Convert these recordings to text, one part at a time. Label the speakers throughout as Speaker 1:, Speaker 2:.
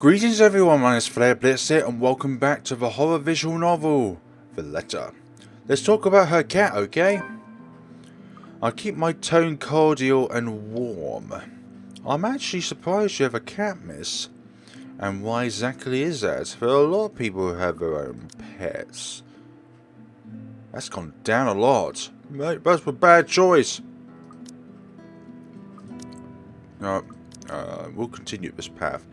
Speaker 1: Greetings everyone, my name is FlareBlitzed and welcome back to the horror visual novel, The Letter. Let's talk about her cat, okay? I'll keep my tone cordial and warm. I'm actually surprised you have a cat, miss. And why exactly is that? There are a lot of people who have their own pets. That's gone down a lot. Mate, that's a bad choice. No, we'll continue this path.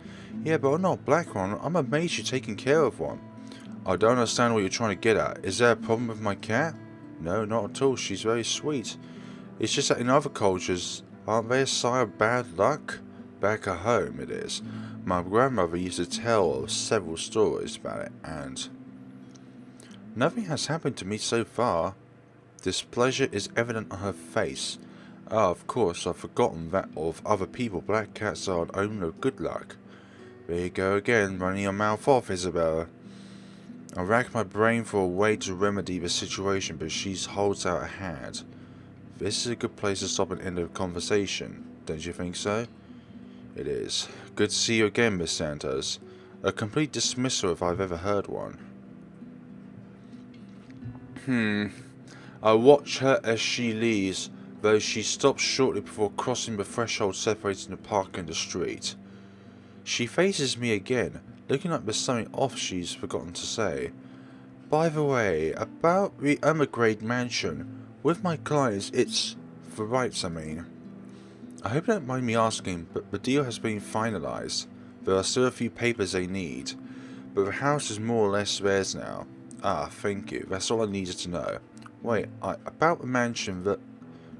Speaker 1: Yeah, but I'm not a black one. I'm amazed you're taking care of one. I don't understand what you're trying to get at. Is there a problem with my cat? No, not at all. She's very sweet. It's just that in other cultures, aren't they a sign of bad luck? Back at home, it is. My grandmother used to tell several stories about it, and nothing has happened to me so far. Displeasure is evident on her face. Ah, of course, I've forgotten that of other people, black cats are an omen of good luck. There you go again, running your mouth off, Isabella. I rack my brain for a way to remedy the situation, but she holds out a hand. This is a good place to stop and end the conversation, don't you think so? It is. Good to see you again, Miss Santos. A complete dismissal if I've ever heard one. I watch her as she leaves, though she stops shortly before crossing the threshold separating the park and the street. She faces me again, looking like there's something off she's forgotten to say. By the way, about the Ermengrade Mansion, with my clients, it's the rights, I mean. I hope you don't mind me asking, but the deal has been finalised. There are still a few papers they need, but the house is more or less theirs now. Ah, thank you, that's all I needed to know. Wait, about the mansion, the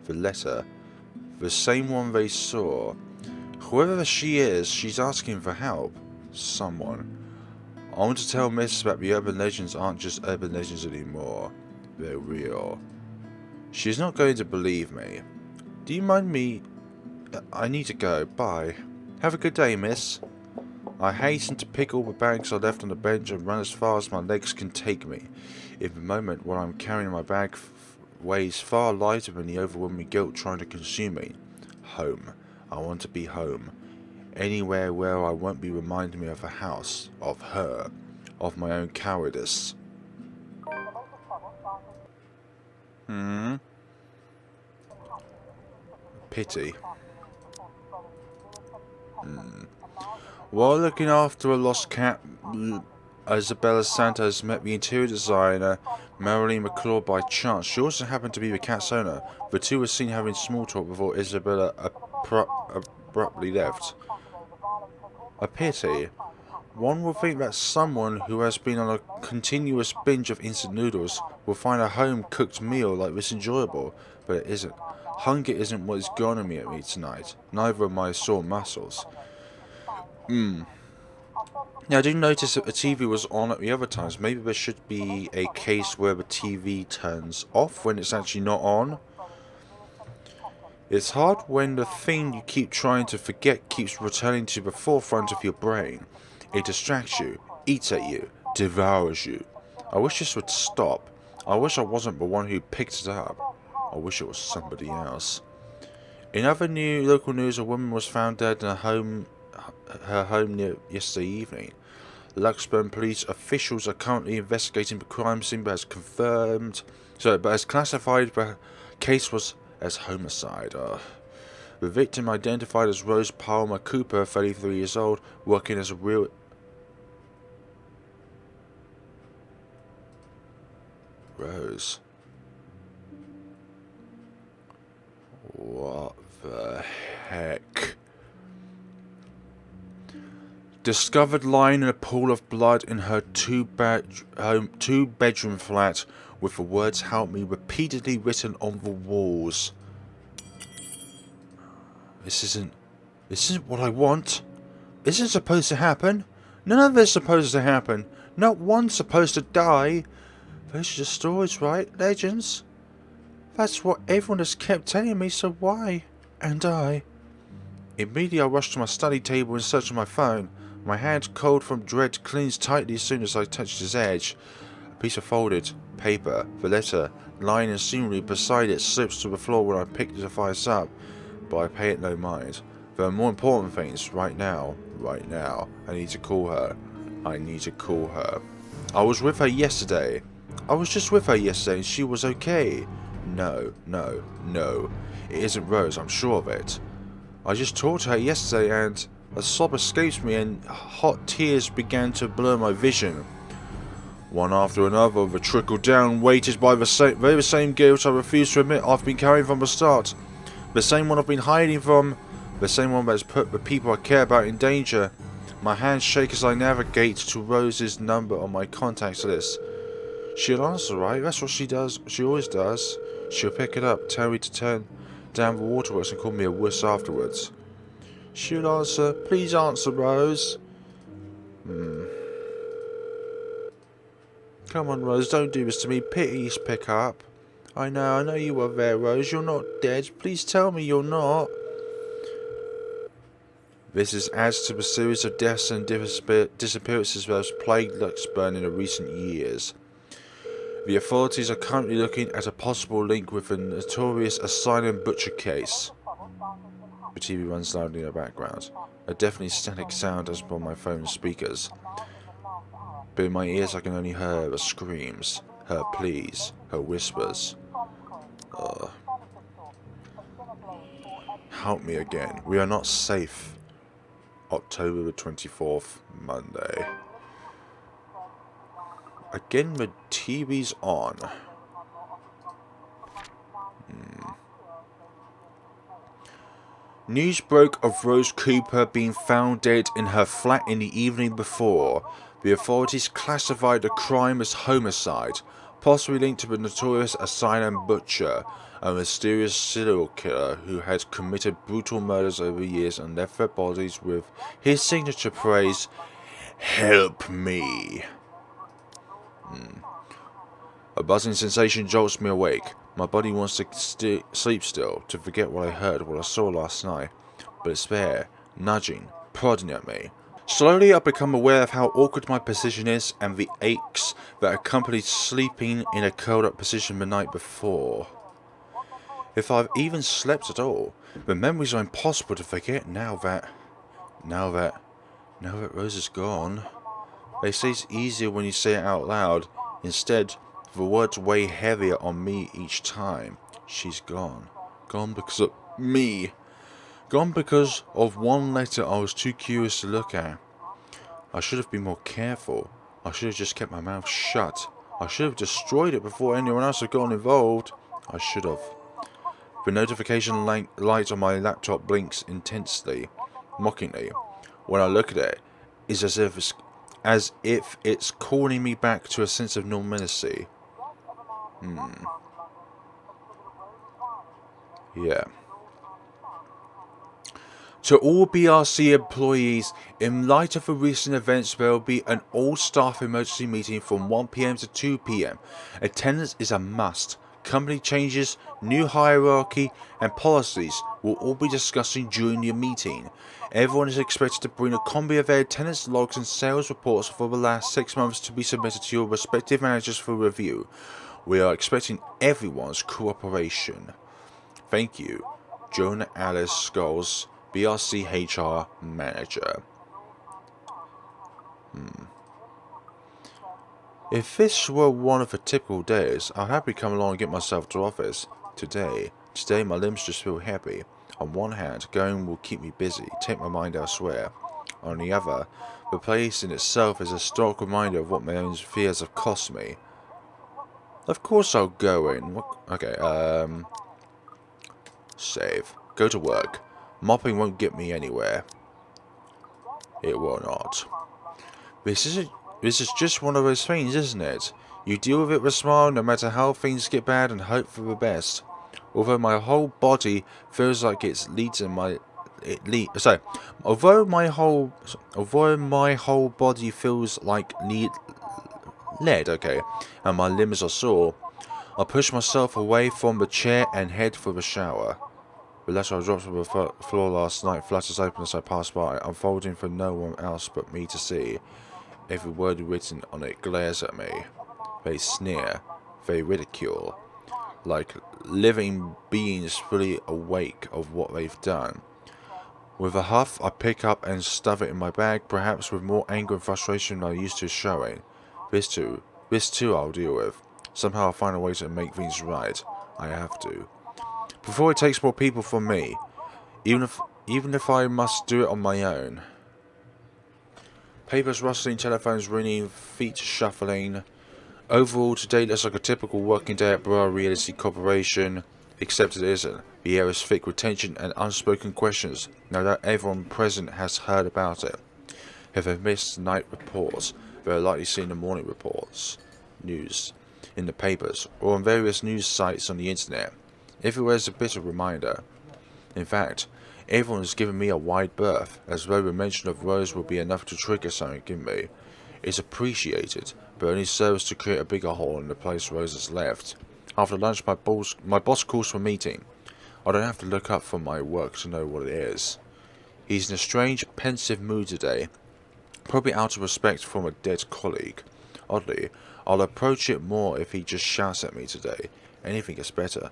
Speaker 1: letter, the same one they saw. Whoever she is, she's asking for help. Someone. I want to tell Miss that the urban legends aren't just urban legends anymore. They're real. She's not going to believe me. Do you mind me? I need to go. Bye. Have a good day, miss. I hasten to pick all the bags I left on the bench and run as far as my legs can take me. In the moment when I'm carrying my bag weighs far lighter than the overwhelming guilt trying to consume me. Home. I want to be home. Anywhere where I won't be reminding me of a house, of her, of my own cowardice. Pity. While looking after a lost cat, Isabella Santos met the interior designer Marilyn McClure by chance. She also happened to be the cat's owner. The two were seen having small talk before Isabella abruptly left. A pity. One would think that someone who has been on a continuous binge of instant noodles will find a home-cooked meal like this enjoyable, but it isn't. Hunger isn't what is goring me at me tonight, neither are my sore muscles. Now, I do notice that the TV was on at the other times. Maybe there should be a case where the TV turns off when it's actually not on. It's hard when the thing you keep trying to forget keeps returning to the forefront of your brain. It distracts you, eats at you, devours you. I wish this would stop. I wish I wasn't the one who picked it up. I wish it was somebody else. In other local news, a woman was found dead in her home yesterday evening. Luxburn police officials are currently investigating the crime scene, but has classified the case was as homicide. The victim, identified as Rose Palmer Cooper, 33 years old, working as a real. Rose. What the heck? Discovered lying in a pool of blood in her two-bedroom flat with the words "help me" repeatedly written on the walls. This isn't what I want. Isn't supposed to happen. None of this supposed to happen. Not one's supposed to die. Those are just stories, right? Legends. That's what everyone has kept telling me, so why? And I. Immediately I rushed to my study table in search of my phone. My hand, cold from dread, cleansed tightly as soon as I touched its edge. A piece of folded paper, the letter, lying insinuatingly beside it, slips to the floor when I pick the device up, but I pay it no mind. There are more important things right now. Right now. I need to call her. I need to call her. I was with her yesterday. I was just with her yesterday and she was okay. No, no, no. It isn't Rose, I'm sure of it. I just talked to her yesterday and a sob escaped me and hot tears began to blur my vision. One after another, the trickle down, weighted by the very same guilt I refuse to admit I've been carrying from the start. The same one I've been hiding from. The same one that has put the people I care about in danger. My hands shake as I navigate to Rose's number on my contacts list. She'll answer, right? That's what she does. She always does. She'll pick it up, tell me to turn down the waterworks and call me a wuss afterwards. She'll answer. Please answer, Rose. Come on, Rose, don't do this to me. Please pick up. I know you were there, Rose. You're not dead. Please tell me you're not. This is adds to the series of deaths and disappearances that has plagued Luxburn in the recent years. The authorities are currently looking at a possible link with the notorious asylum butcher case. The TV runs loudly in the background. A deafening static sound as per my phone's speakers. But in my ears I can only hear her screams, her pleas, her whispers. Help me again. We are not safe. October the 24th, Monday. Again, the TV's on. News broke of Rose Cooper being found dead in her flat in the evening before. The authorities classified the crime as homicide, possibly linked to the notorious asylum butcher, a mysterious serial killer who had committed brutal murders over the years and left their bodies with his signature phrase, "Help me." A buzzing sensation jolts me awake. My body wants to sleep still, to forget what I heard, what I saw last night. But it's there, nudging, prodding at me. Slowly I become aware of how awkward my position is and the aches that accompanied sleeping in a curled up position the night before. If I've even slept at all, the memories are impossible to forget now that Rose is gone. They say it's easier when you say it out loud. Instead, the words weigh heavier on me each time. She's gone. Gone because of me. Gone because of one letter I was too curious to look at. I should have been more careful. I should have just kept my mouth shut. I should have destroyed it before anyone else had gotten involved. I should have. The notification light on my laptop blinks intensely, mockingly. When I look at it, it's as if it's calling me back to a sense of normalcy. Yeah. To all BRC employees, in light of the recent events, there will be an all-staff emergency meeting from 1 PM to 2 PM. Attendance is a must. Company changes, new hierarchy, and policies will all be discussing during the meeting. Everyone is expected to bring a copy of their attendance logs and sales reports for the last 6 months to be submitted to your respective managers for review. We are expecting everyone's cooperation. Thank you, Joan Alice Scholes, BRC HR Manager. If this were one of the typical days, I'd happily come along and get myself to office. Today my limbs just feel heavy. On one hand, going will keep me busy, take my mind elsewhere. On the other, the place in itself is a stark reminder of what my own fears have cost me. Of course I'll go in. Okay, save. Go to work. Mopping won't get me anywhere. It will not. This is just one of those things, isn't it? You deal with it with a smile no matter how things get bad and hope for the best. Although my whole body feels like it's although my whole body feels like lead, okay, and my limbs are sore, I push myself away from the chair and head for the shower. The letter I dropped on the floor last night flutters open as I pass by, unfolding for no one else but me to see. Every word written on it glares at me. They sneer, they ridicule, like living beings fully awake of what they've done. With a huff, I pick up and stuff it in my bag, perhaps with more anger and frustration than I used to showing. This too I'll deal with. Somehow I'll find a way to make things right. I have to. Before it takes more people from me, even if I must do it on my own. Papers rustling, telephones ringing, feet shuffling. Overall, today looks like a typical working day at Bra Realty Corporation, except it isn't. The air is thick with tension and unspoken questions. No doubt everyone present has heard about it. If they've missed night reports, they're likely seen the morning reports, news, in the papers, or on various news sites on the internet. Everywhere's a bit of reminder. In fact, everyone has given me a wide berth, as though the mention of Rose will be enough to trigger something in me. It's appreciated, but only serves to create a bigger hole in the place Rose has left. After lunch, my boss calls for a meeting. I don't have to look up from my work to know what it is. He's in a strange, pensive mood today, probably out of respect from a dead colleague. Oddly, I'll approach it more if he just shouts at me today. Anything is better.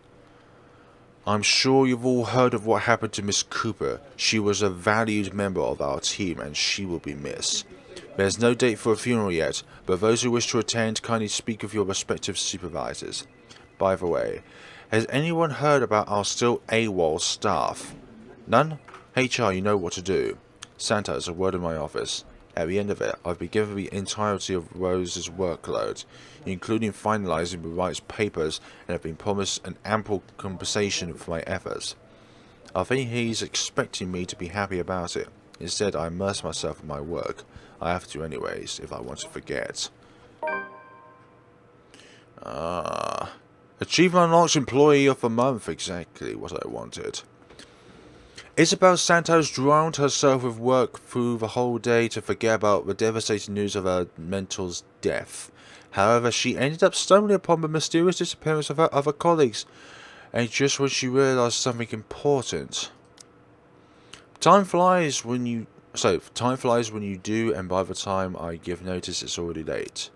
Speaker 1: I'm sure you've all heard of what happened to Miss Cooper. She was a valued member of our team and she will be missed. There's no date for a funeral yet, but those who wish to attend kindly speak of your respective supervisors. By the way, has anyone heard about our still AWOL staff? None? HR, you know what to do. Santa is a word in my office. At the end of it, I've been given the entirety of Rose's workload, including finalising the Wright's papers, and have been promised an ample compensation for my efforts. I think he's expecting me to be happy about it. Instead, I immerse myself in my work. I have to anyways, if I want to forget. Achievement unlocked Employee of the Month. Exactly what I wanted. Isabel Santos drowned herself with work through the whole day to forget about the devastating news of her mentor's death. However, she ended up stumbling upon the mysterious disappearance of her other colleagues, and just when she realised something important. Time flies when you do, and by the time I give notice, it's already late.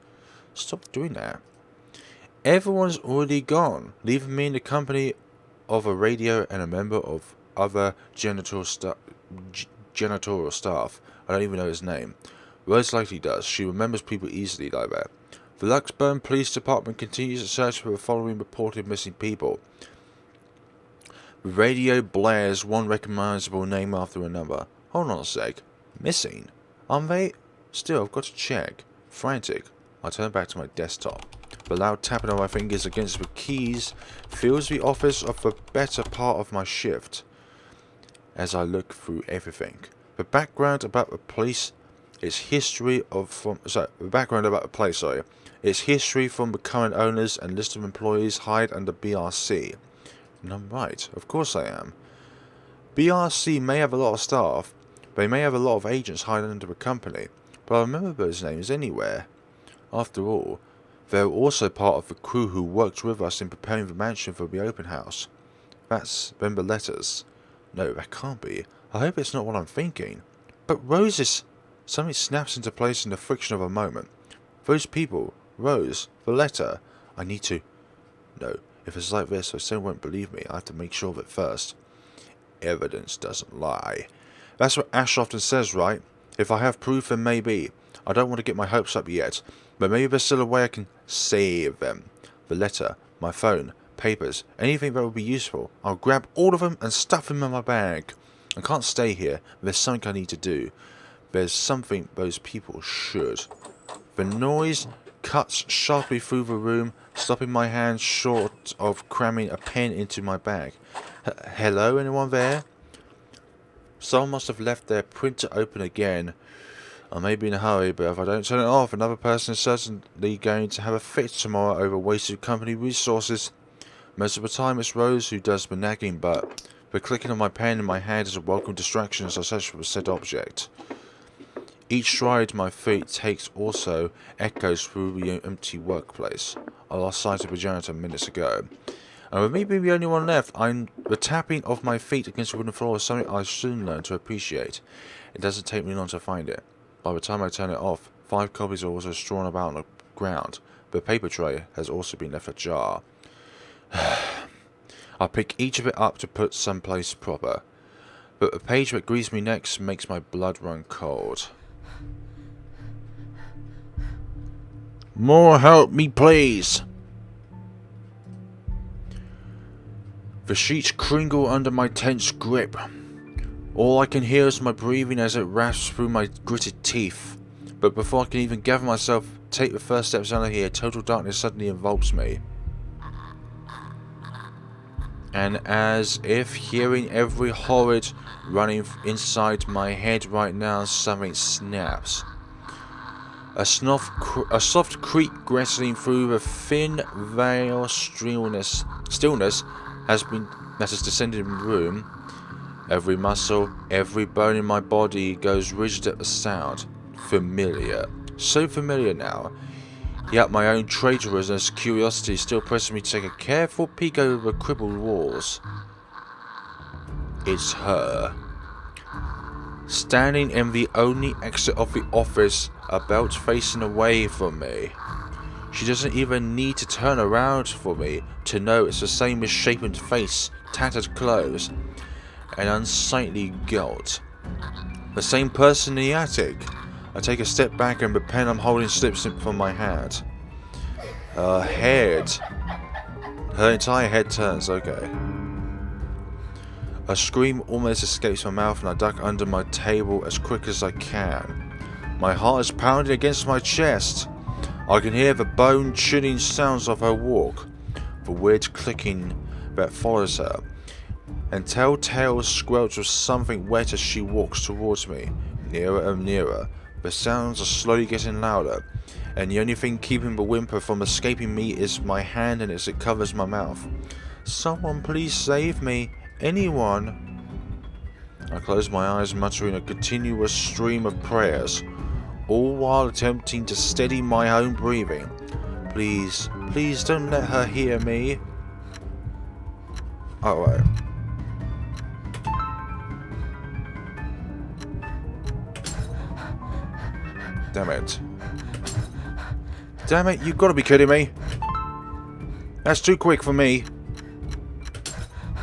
Speaker 1: Stop doing that. Everyone's already gone, leaving me in the company of a radio and a member of other janitorial staff. I don't even know his name. Rose likely does. She remembers people easily like that. The Luxburn Police Department continues to search for the following reported missing people. The radio blares one recognizable name after another. Hold on a sec. Missing? Aren't they? Still, I've got to check. Frantic, I turn back to my desktop. The loud tapping of my fingers against the keys fills the office of the better part of my shift. As I look through everything, the background about the place, its history from the current owners and list of employees hide under BRC. And I'm right, of course I am. BRC may have a lot of staff, they may have a lot of agents hiding under the company, but I remember those names anywhere. After all, they're also part of the crew who worked with us in preparing the mansion for the open house. That's then the letters. No, that can't be. I hope it's not what I'm thinking. But Roses... Something snaps into place in the friction of a moment. Those people, Rose, the letter. I need to... No, if it's like this, they still won't believe me. I have to make sure of it first. Evidence doesn't lie. That's what Ash often says, right? If I have proof, then maybe. I don't want to get my hopes up yet, but maybe there's still a way I can save them. The letter, my phone, papers, anything that would be useful. I'll grab all of them and stuff them in my bag. I can't stay here. There's something I need to do. There's something those people should. The noise cuts sharply through the room, stopping my hand short of cramming a pen into my bag. Hello, anyone there? Someone must have left their printer open again. I may be in a hurry, but if I don't turn it off, another person is certainly going to have a fit tomorrow over wasted company resources. Most of the time it's Rose who does the nagging, but the clicking of my pen in my hand is a welcome distraction as I search for said object. Each stride my feet takes also echoes through the empty workplace. I lost sight of the janitor minutes ago. And with me being the only one left, the tapping of my feet against the wooden floor is something I soon learn to appreciate. It doesn't take me long to find it. By the time I turn it off, 5 copies are also strewn about on the ground. The paper tray has also been left ajar. I pick each of it up to put someplace proper. but the page that greets me next makes my blood run cold. More help me, please! The sheets cringle under my tense grip. All I can hear is my breathing as it rasps through my gritted teeth. But before I can even gather myself, take the first steps out of here, total darkness suddenly envelops me. And as if hearing every horrid running inside my head right now, something snaps. A soft creak rattling through the thin veil stillness that has descended in the room. Every muscle, every bone in my body goes rigid at the sound. Familiar. So familiar now. Yet my own traitorousness, curiosity still presses me to take a careful peek over the crippled walls. It's her. Standing in the only exit of the office, a belt facing away from me. She doesn't even need to turn around for me to know it's the same misshapen face, tattered clothes, and unsightly guilt. The same person in the attic. I take a step back and pretend I'm holding slips from my hand. Her entire head turns, okay. A scream almost escapes my mouth and I duck under my table as quick as I can. My heart is pounding against my chest. I can hear the bone-chilling sounds of her walk, the weird clicking that follows her, and telltale squelch of something wet as she walks towards me, nearer and nearer. The sounds are slowly getting louder, and the only thing keeping the whimper from escaping me is my hand and as it covers my mouth. Someone please save me. Anyone. I close my eyes, muttering a continuous stream of prayers, all while attempting to steady my own breathing. Please, please don't let her hear me. Alright. Damn it. Damn it, you've got to be kidding me. That's too quick for me.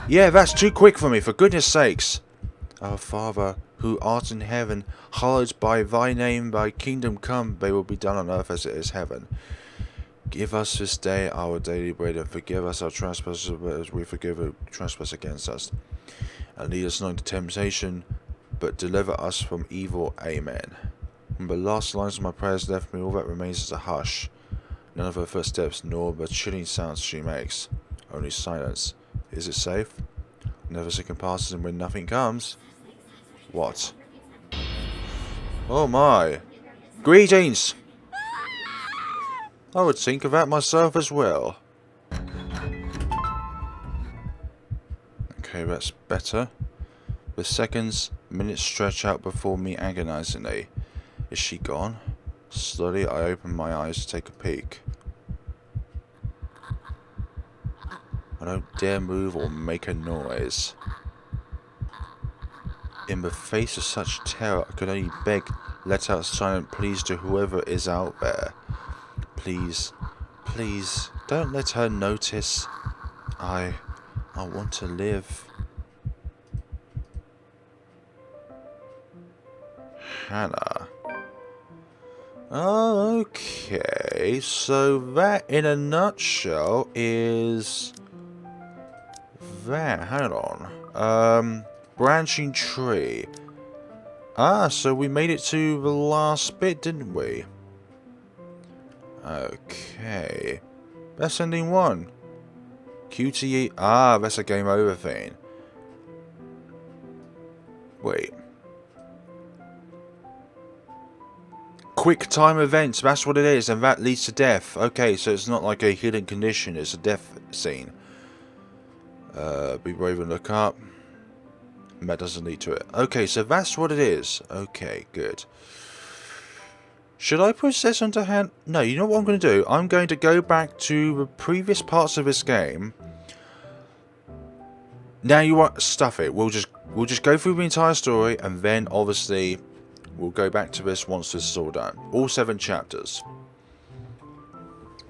Speaker 1: Yeah, that's too quick for me, for goodness sakes. Our Father, who art in heaven, hallowed by thy name, thy kingdom come, thy will be done on earth as it is heaven. Give us this day our daily bread, and forgive us our trespasses as we forgive who trespass against us. And lead us not into temptation, but deliver us from evil. Amen. When the last lines of my prayers left me, all that remains is a hush. None of her footsteps, nor the chilling sounds she makes. Only silence. Is it safe? Another second passes and when nothing comes... What? Oh my! Greetings! I would think of that myself as well. Okay, that's better. The seconds, minutes stretch out before me agonizingly. Is she gone? Slowly I open my eyes to take a peek. I don't dare move or make a noise. In the face of such terror, I could only beg, let out a silent pleas to whoever is out there. Please, please, don't let her notice. I want to live. Hannah. Oh, okay, so that in a nutshell is that. Hang on. Branching tree. Ah, so we made it to the last bit, didn't we? Okay. Best ending one. QTE. Ah, that's a game over thing. Wait. Quick time events, that's what it is, and that leads to death. Okay, so it's not like a hidden condition, it's a death scene. Be brave and look up. And that doesn't lead to it. Okay, so that's what it is. Okay, good. Should I push this onto hand? No, you know what I'm going to do? I'm going to go back to the previous parts of this game. Now you want stuff it. We'll just go through the entire story, and then obviously we'll go back to this once this is all done. All 7 chapters.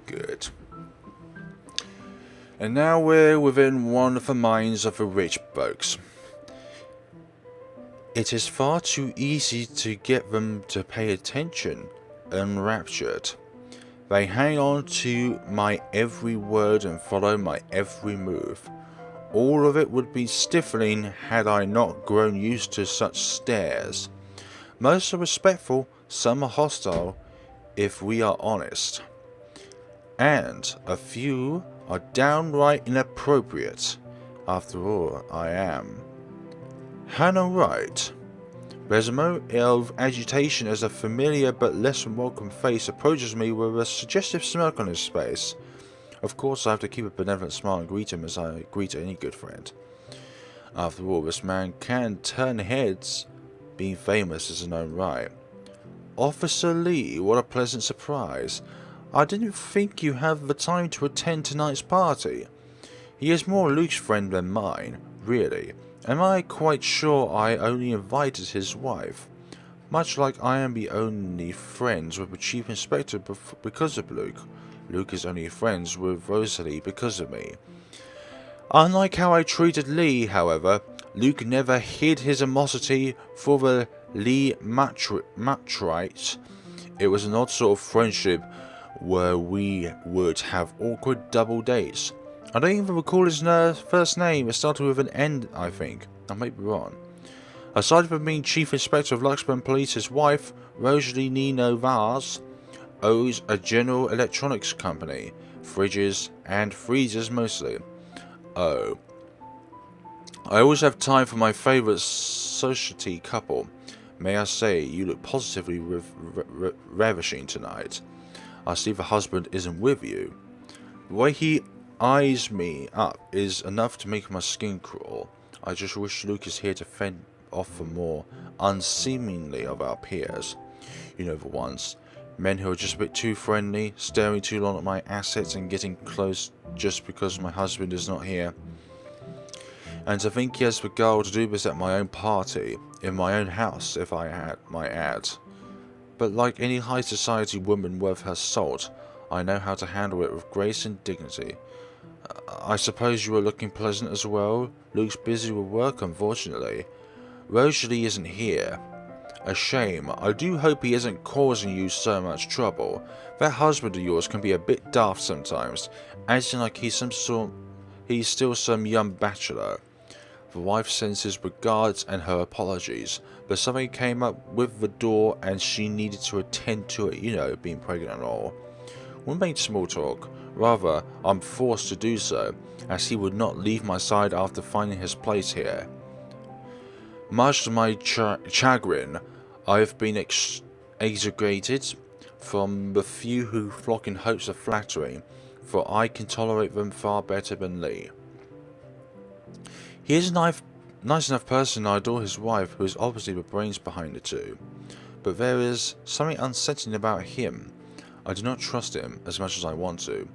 Speaker 1: Good. And now we're within one of the minds of the rich folks. It is far too easy to get them to pay attention, enraptured. They hang on to my every word and follow my every move. All of it would be stifling had I not grown used to such stares. Most are respectful, some are hostile, if we are honest. And a few are downright inappropriate. After all, I am Hannah Wright. There's a moment of agitation as a familiar but less than welcome face approaches me with a suggestive smirk on his face. Of course, I have to keep a benevolent smile and greet him as I greet any good friend. After all, this man can turn heads, being famous is his own right. Officer Lee, what a pleasant surprise. I didn't think you have the time to attend tonight's party. He is more Luke's friend than mine, really. Am I quite sure I only invited his wife? Much like I am the only friends with the Chief Inspector because of Luke. Luke is only friends with Rosalie because of me. Unlike how I treated Lee, however, Luke never hid his animosity for the Lee Matrites. It was an odd sort of friendship where we would have awkward double dates. I don't even recall his first name. It started with an N, I think. I may be wrong. Aside from being Chief Inspector of Luxburn Police, his wife, Rosalie Nino Vaz, owns a General Electronics company. Fridges and freezers mostly. Oh. I always have time for my favourite society couple. May I say, you look positively ravishing tonight. I see the husband isn't with you. The way he eyes me up is enough to make my skin crawl. I just wish Luke is here to fend off the more unseemly of our peers. You know the ones. Men who are just a bit too friendly, staring too long at my assets and getting close just because my husband is not here. And to think he has the gall to do this at my own party, in my own house if I might add. But like any high society woman worth her salt, I know how to handle it with grace and dignity. I suppose you are looking pleasant as well? Luke's busy with work, unfortunately. Rosalie isn't here. A shame. I do hope he isn't causing you so much trouble. That husband of yours can be a bit daft sometimes, acting like he's still some young bachelor. The wife sends his regards and her apologies, but something came up with the door and she needed to attend to it, you know, being pregnant and all. We made small talk. Rather, I'm forced to do so, as he would not leave my side after finding his place here. Much to my chagrin, I have been extricated from the few who flock in hopes of flattery, for I can tolerate them far better than Lee. He is a nice enough person, and I adore his wife, who is obviously the brains behind the two. But there is something unsettling about him. I do not trust him as much as I want to.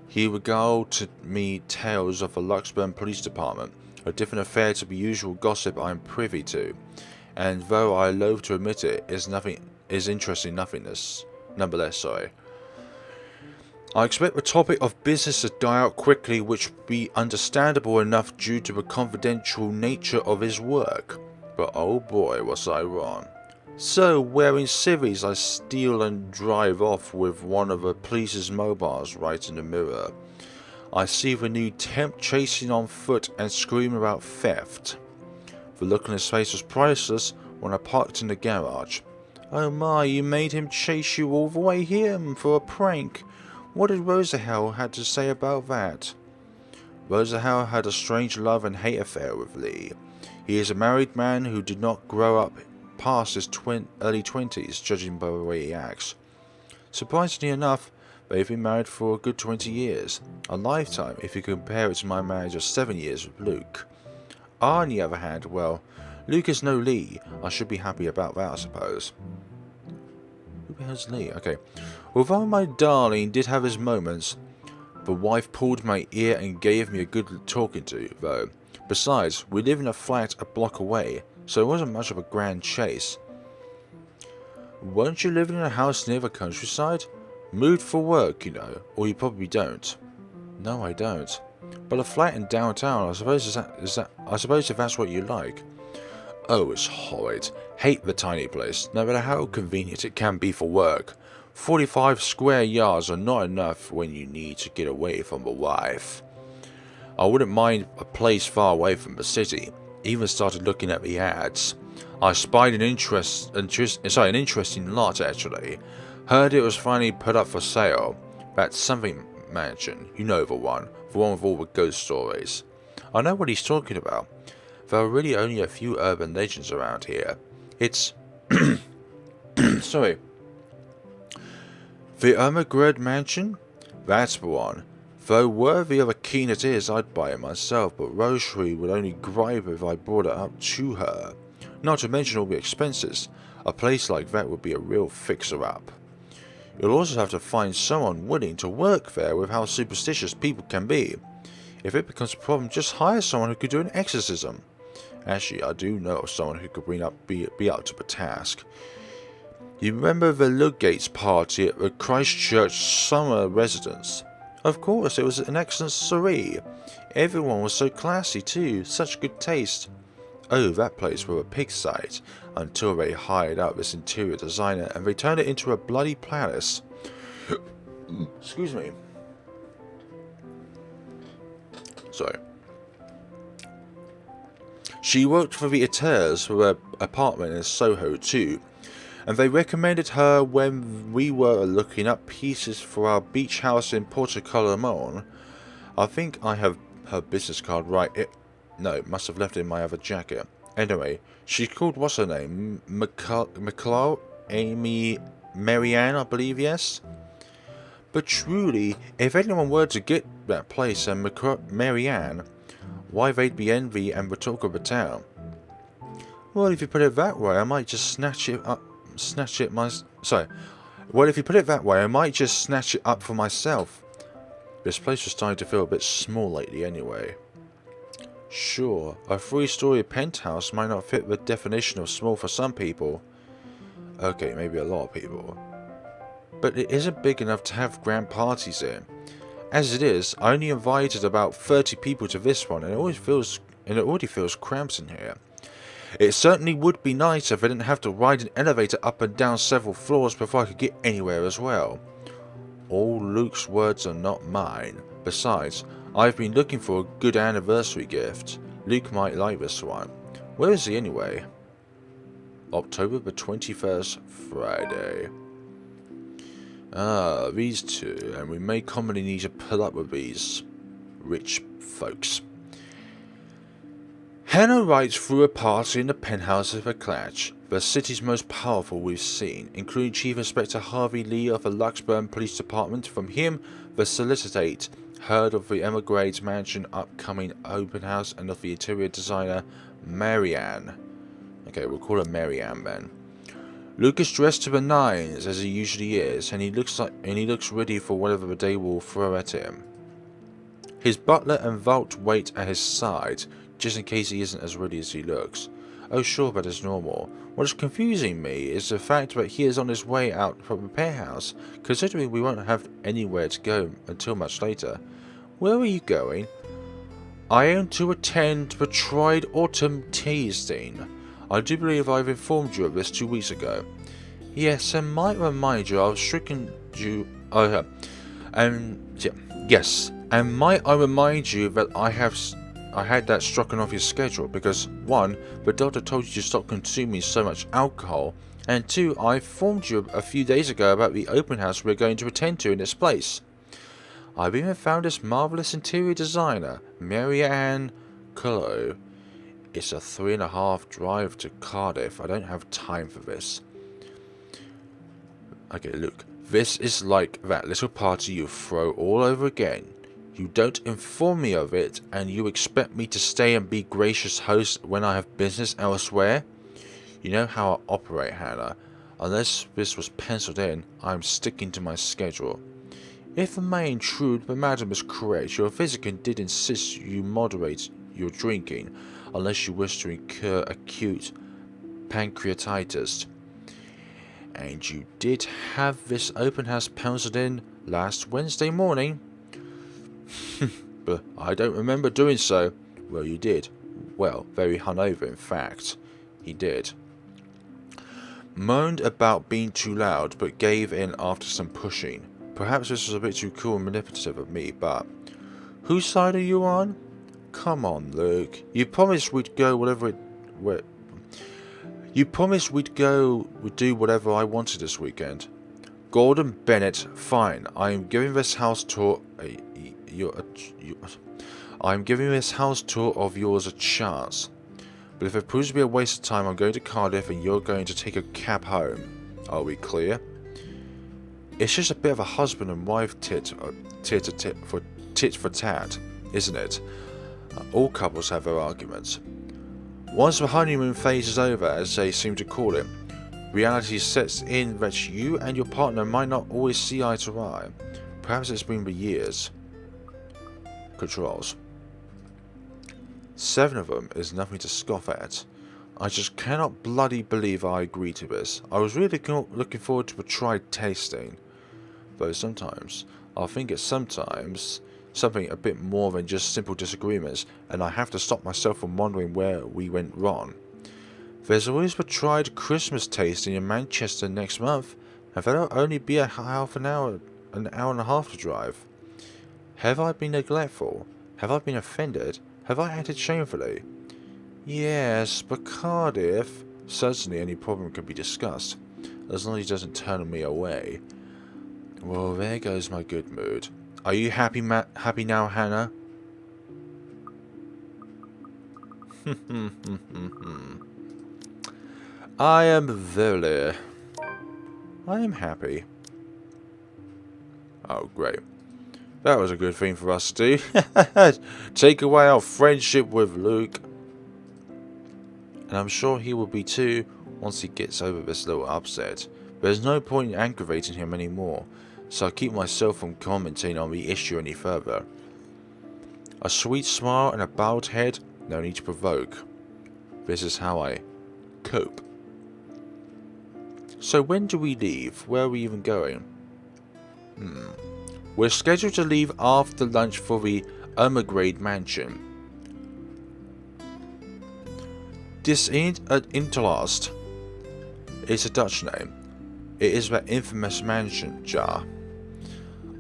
Speaker 1: He regaled to me tales of the Luxburn Police Department, a different affair to the usual gossip I am privy to, and though I loathe to admit it, is interesting nonetheless. I expect the topic of business to die out quickly, which would be understandable enough due to the confidential nature of his work. But oh boy, was I wrong. So, wearing civvies, I steal and drive off with one of the police's mobiles right in the mirror. I see the new temp chasing on foot and screaming about theft. The look on his face was priceless when I parked in the garage. Oh my, you made him chase you all the way here for a prank. What did Rosahel had to say about that? Rosahel had a strange love and hate affair with Lee. He is a married man who did not grow up past his early 20s, judging by the way he acts. Surprisingly enough, they've been married for a good 20 years, a lifetime if you compare it to my marriage of 7 years with Luke. On the other hand, well, Luke is no Lee. I should be happy about that, I suppose. Who the hell's Lee? Okay. Although my darling did have his moments, the wife pulled my ear and gave me a good talking to, though. Besides, we live in a flat a block away, so it wasn't much of a grand chase. Weren't you living in a house near the countryside? Moved for work, you know, or you probably don't. No, I don't. But a flat in downtown, I suppose if that's what you like. Oh, it's horrid. Hate the tiny place, no matter how convenient it can be for work. 45 square yards are not enough when you need to get away from the wife. I wouldn't mind a place far away from the city. Even started looking at the ads. I spied an interesting lot actually. Heard it was finally put up for sale. That something mansion, you know the one with all the ghost stories. I know what he's talking about. There are really only a few urban legends around here. It's sorry. The Ermengrade Mansion? That's the one. Though worthy of a keen it is, I'd buy it myself, but Zachery would only gripe if I brought it up to her. Not to mention all the expenses. A place like that would be a real fixer-up. You'll also have to find someone willing to work there with how superstitious people can be. If it becomes a problem, just hire someone who could do an exorcism. Actually, I do know of someone who could be up to the task. You remember the Luke Gates party at the Christchurch summer residence? Of course, it was an excellent soiree. Everyone was so classy too, such good taste. Oh, that place was a pig site, until they hired out this interior designer and they turned it into a bloody palace. Excuse me. Sorry. She worked for the Eters for her apartment in Soho too, and they recommended her when we were looking up pieces for our beach house in Portocolomon. I think I have her business card right. No, must have left it in my other jacket. Anyway, she's called, what's her name? Amy Marianne, I believe, yes? But truly, if anyone were to get that place and Marianne, why they'd be envy and the talk of the town. Well, if you put it that way, I might just snatch it up for myself. This place was starting to feel a bit small lately anyway. Sure, a 3-story penthouse might not fit the definition of small for some people. Okay, maybe a lot of people. But it isn't big enough to have grand parties in. As it is, I only invited about 30 people to this one, and it already feels cramped in here. It certainly would be nice if I didn't have to ride an elevator up and down several floors before I could get anywhere as well. All Luke's words are not mine. Besides, I've been looking for a good anniversary gift. Luke might like this one. Where is he anyway? October the 21st, Friday. Ah, these two, and we may commonly need to pull up with these rich folks. Hannah Wright threw a party in the penthouse of the Clatch, the city's most powerful we've seen, including Chief Inspector Harvey Lee of the Luxburn Police Department. From him, the solicitate heard of the Ermengrade Mansion upcoming open house and of the interior designer Marianne. Okay, we'll call her Marianne then. Luke is dressed to the nines as he usually is, and he looks ready for whatever the day will throw at him. His butler and vault wait at his side, just in case he isn't as ready as he looks. Oh sure, that is normal. What is confusing me is the fact that he is on his way out from the penthouse, considering we won't have anywhere to go until much later. Where are you going? I am to attend the Tried Autumn Tasting. I do believe I've informed you of this 2 weeks ago. Yes, and might remind you I've stricken you. Yes, and might I remind you that I had that struck off your schedule because 1, the doctor told you to stop consuming so much alcohol, and 2, I informed you a few days ago about the open house we're going to attend to in this place. I've even found this marvellous interior designer, Marianne Cullow. It's a 3.5 drive to Cardiff. I don't have time for this. Okay, look, this is like that little party you throw all over again. You don't inform me of it, and you expect me to stay and be gracious host when I have business elsewhere? You know how I operate, Hannah. Unless this was penciled in, I'm sticking to my schedule. If I may intrude, but Madam is correct. Your physician did insist you moderate your drinking, unless you wish to incur acute pancreatitis. And you did have this open house penciled in last Wednesday morning. But I don't remember doing so. Well, you did. Well, very hungover, in fact. He did. Moaned about being too loud, but gave in after some pushing. Perhaps this was a bit too cool and manipulative of me, but... Whose side are you on? Come on, Luke. You promised we'd go we'd do whatever I wanted this weekend. Gordon Bennett, fine. I am giving this house tour of yours a chance. But if it proves to be a waste of time, I'm going to Cardiff and you're going to take a cab home. Are we clear? It's just a bit of a husband and wife tit for tat, isn't it? All couples have their arguments. Once the honeymoon phase is over, as they seem to call it, reality sets in that you and your partner might not always see eye to eye. Perhaps it's been for years. Controls. 7 of them is nothing to scoff at. I just cannot bloody believe I agreed to this. I was really looking forward to a tried tasting. Though sometimes, I think it's something a bit more than just simple disagreements, and I have to stop myself from wondering where we went wrong. There's always the tried Christmas tasting in Manchester next month, and that'll only be an hour and a half to drive. Have I been neglectful? Have I been offended? Have I acted shamefully? Yes, but Cardiff, certainly any problem can be discussed, as long as he doesn't turn me away. Well, there goes my good mood. Are you happy now, Hannah? I am happy. Oh, great. That was a good thing for us to do. Take away our friendship with Luke. And I'm sure he will be too once he gets over this little upset. There's no point in aggravating him anymore, so I keep myself from commenting on the issue any further. A sweet smile and a bowed head, no need to provoke. This is how I cope. So when do we leave? Where are we even going? We're scheduled to leave after lunch for the Ermengrade Mansion. This Interlast is a Dutch name. It is that infamous mansion, ja.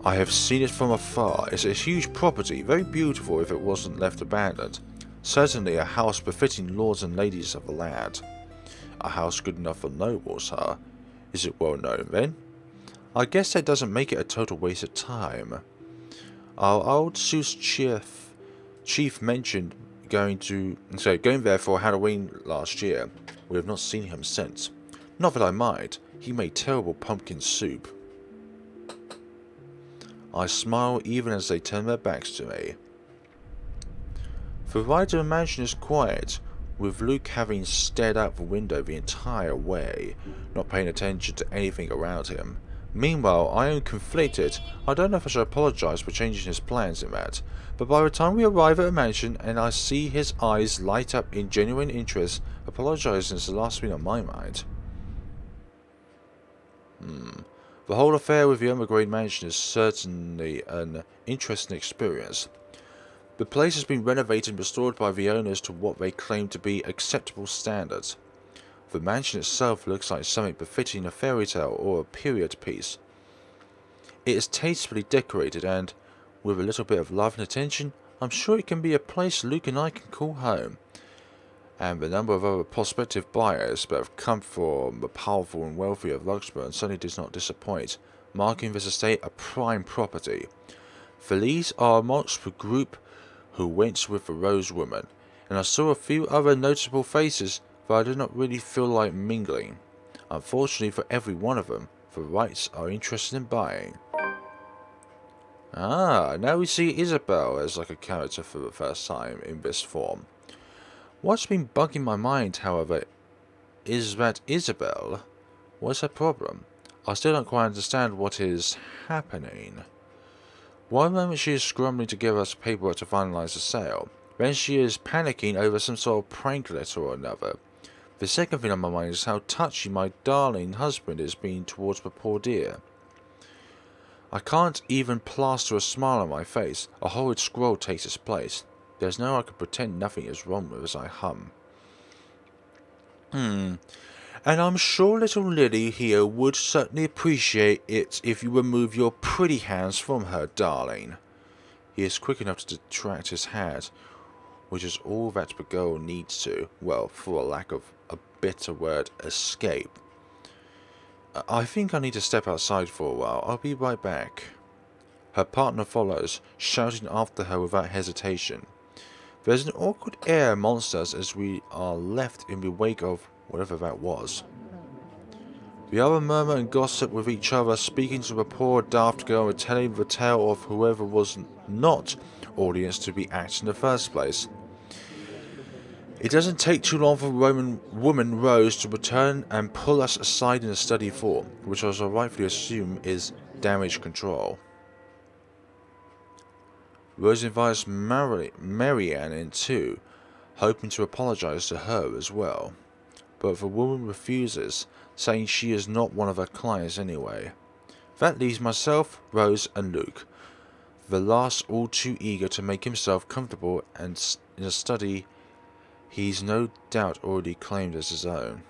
Speaker 1: I have seen it from afar. It's a huge property, very beautiful if it wasn't left abandoned. Certainly a house befitting lords and ladies of the land. A house good enough for nobles, huh? Is it well known then? I guess that doesn't make it a total waste of time. Our old Seuss chief mentioned going there for Halloween last year. We have not seen him since. Not that I mind. He made terrible pumpkin soup. I smile even as they turn their backs to me. The ride to the mansion is quiet, with Luke having stared out the window the entire way, not paying attention to anything around him. Meanwhile, I am conflicted. I don't know if I should apologise for changing his plans in that, but by the time we arrive at the mansion and I see his eyes light up in genuine interest, apologising is the last thing on my mind. The whole affair with the Ermengrade Mansion is certainly an interesting experience. The place has been renovated and restored by the owners to what they claim to be acceptable standards. The mansion itself looks like something befitting a fairy tale or a period piece. It is tastefully decorated and, with a little bit of love and attention, I'm sure it can be a place Luke and I can call home. And the number of other prospective buyers that have come from the powerful and wealthy of Luxembourg certainly does not disappoint, marking this estate a prime property. For these are amongst the group who went with the Rose Woman, and I saw a few other noticeable faces that I did not really feel like mingling. Unfortunately for every one of them, the Wrights are interested in buying. Now we see Isabella as like a character for the first time in this form. What's been bugging my mind, however, is that Isabella, what's her problem? I still don't quite understand what is happening. One moment she is grumbling to give us paperwork to finalise the sale, then she is panicking over some sort of prank letter or another. The second thing on my mind is how touchy my darling husband is being towards the poor dear. I can't even plaster a smile on my face. A horrid scroll takes its place. There's no I can pretend nothing is wrong with as I hum. And I'm sure little Lily here would certainly appreciate it if you remove your pretty hands from her, darling. He is quick enough to detract his hat, which is all that the girl needs to, well, for a lack of a better word, escape. I think I need to step outside for a while. I'll be right back. Her partner follows, shouting after her without hesitation. There's an awkward air amongst us as we are left in the wake of whatever that was. The other murmur and gossip with each other, speaking to the poor daft girl and telling the tale of whoever was not audience to be acted in the first place. It doesn't take too long for the Roman woman Rose to return and pull us aside in the study for, which I shall rightfully assume is damage control. Rose invites Marianne in too, hoping to apologise to her as well. But the woman refuses, saying she is not one of her clients anyway. That leaves myself, Rose and Luke, the last all too eager to make himself comfortable and in a study he's no doubt already claimed as his own.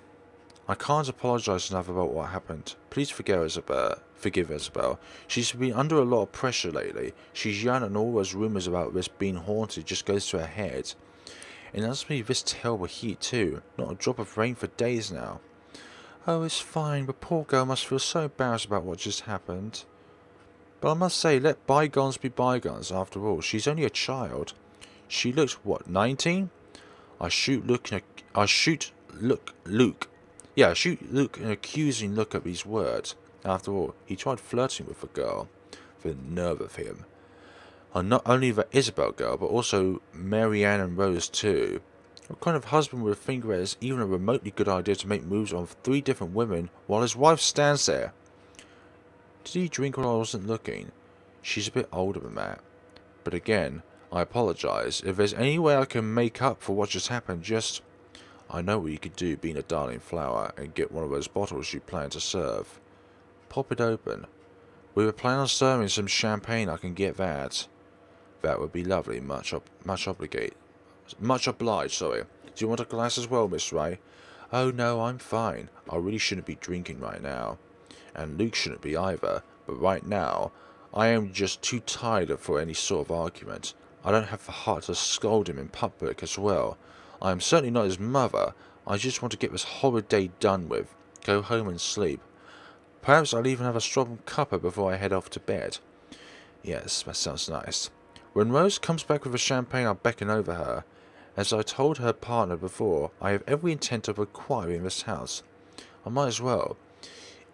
Speaker 1: I can't apologise enough about what happened. Please forgive Isabel. She's been under a lot of pressure lately. She's young and all those rumours about this being haunted just goes to her head. And it must be this terrible heat too. Not a drop of rain for days now. Oh, it's fine. The poor girl must feel so embarrassed about what just happened. But I must say, let bygones be bygones after all. She's only a child. She looks, what, 19? I shoot Luke an accusing look at these words. After all, he tried flirting with the girl. The nerve of him. And not only the Isabel girl, but also Marianne and Rose too. What kind of husband would think that it's even a remotely good idea to make moves on 3 different women while his wife stands there? Did he drink when I wasn't looking? She's a bit older than that. But again, I apologise. If there's any way I can make up for what just happened, just... I know what you could do being a darling flower and get one of those bottles you plan to serve. Pop it open. We were planning on serving some champagne. I can get that. That would be lovely. Much obliged, sorry. Do you want a glass as well, Miss Ray? Oh no, I'm fine. I really shouldn't be drinking right now. And Luke shouldn't be either. But right now, I am just too tired for any sort of argument. I don't have the heart to scold him in public as well. I am certainly not his mother. I just want to get this horrid day done with. Go home and sleep. Perhaps I'll even have a strong cuppa before I head off to bed. Yes, that sounds nice. When Rose comes back with the champagne, I'll beckon over her. As I told her partner before, I have every intent of acquiring this house. I might as well.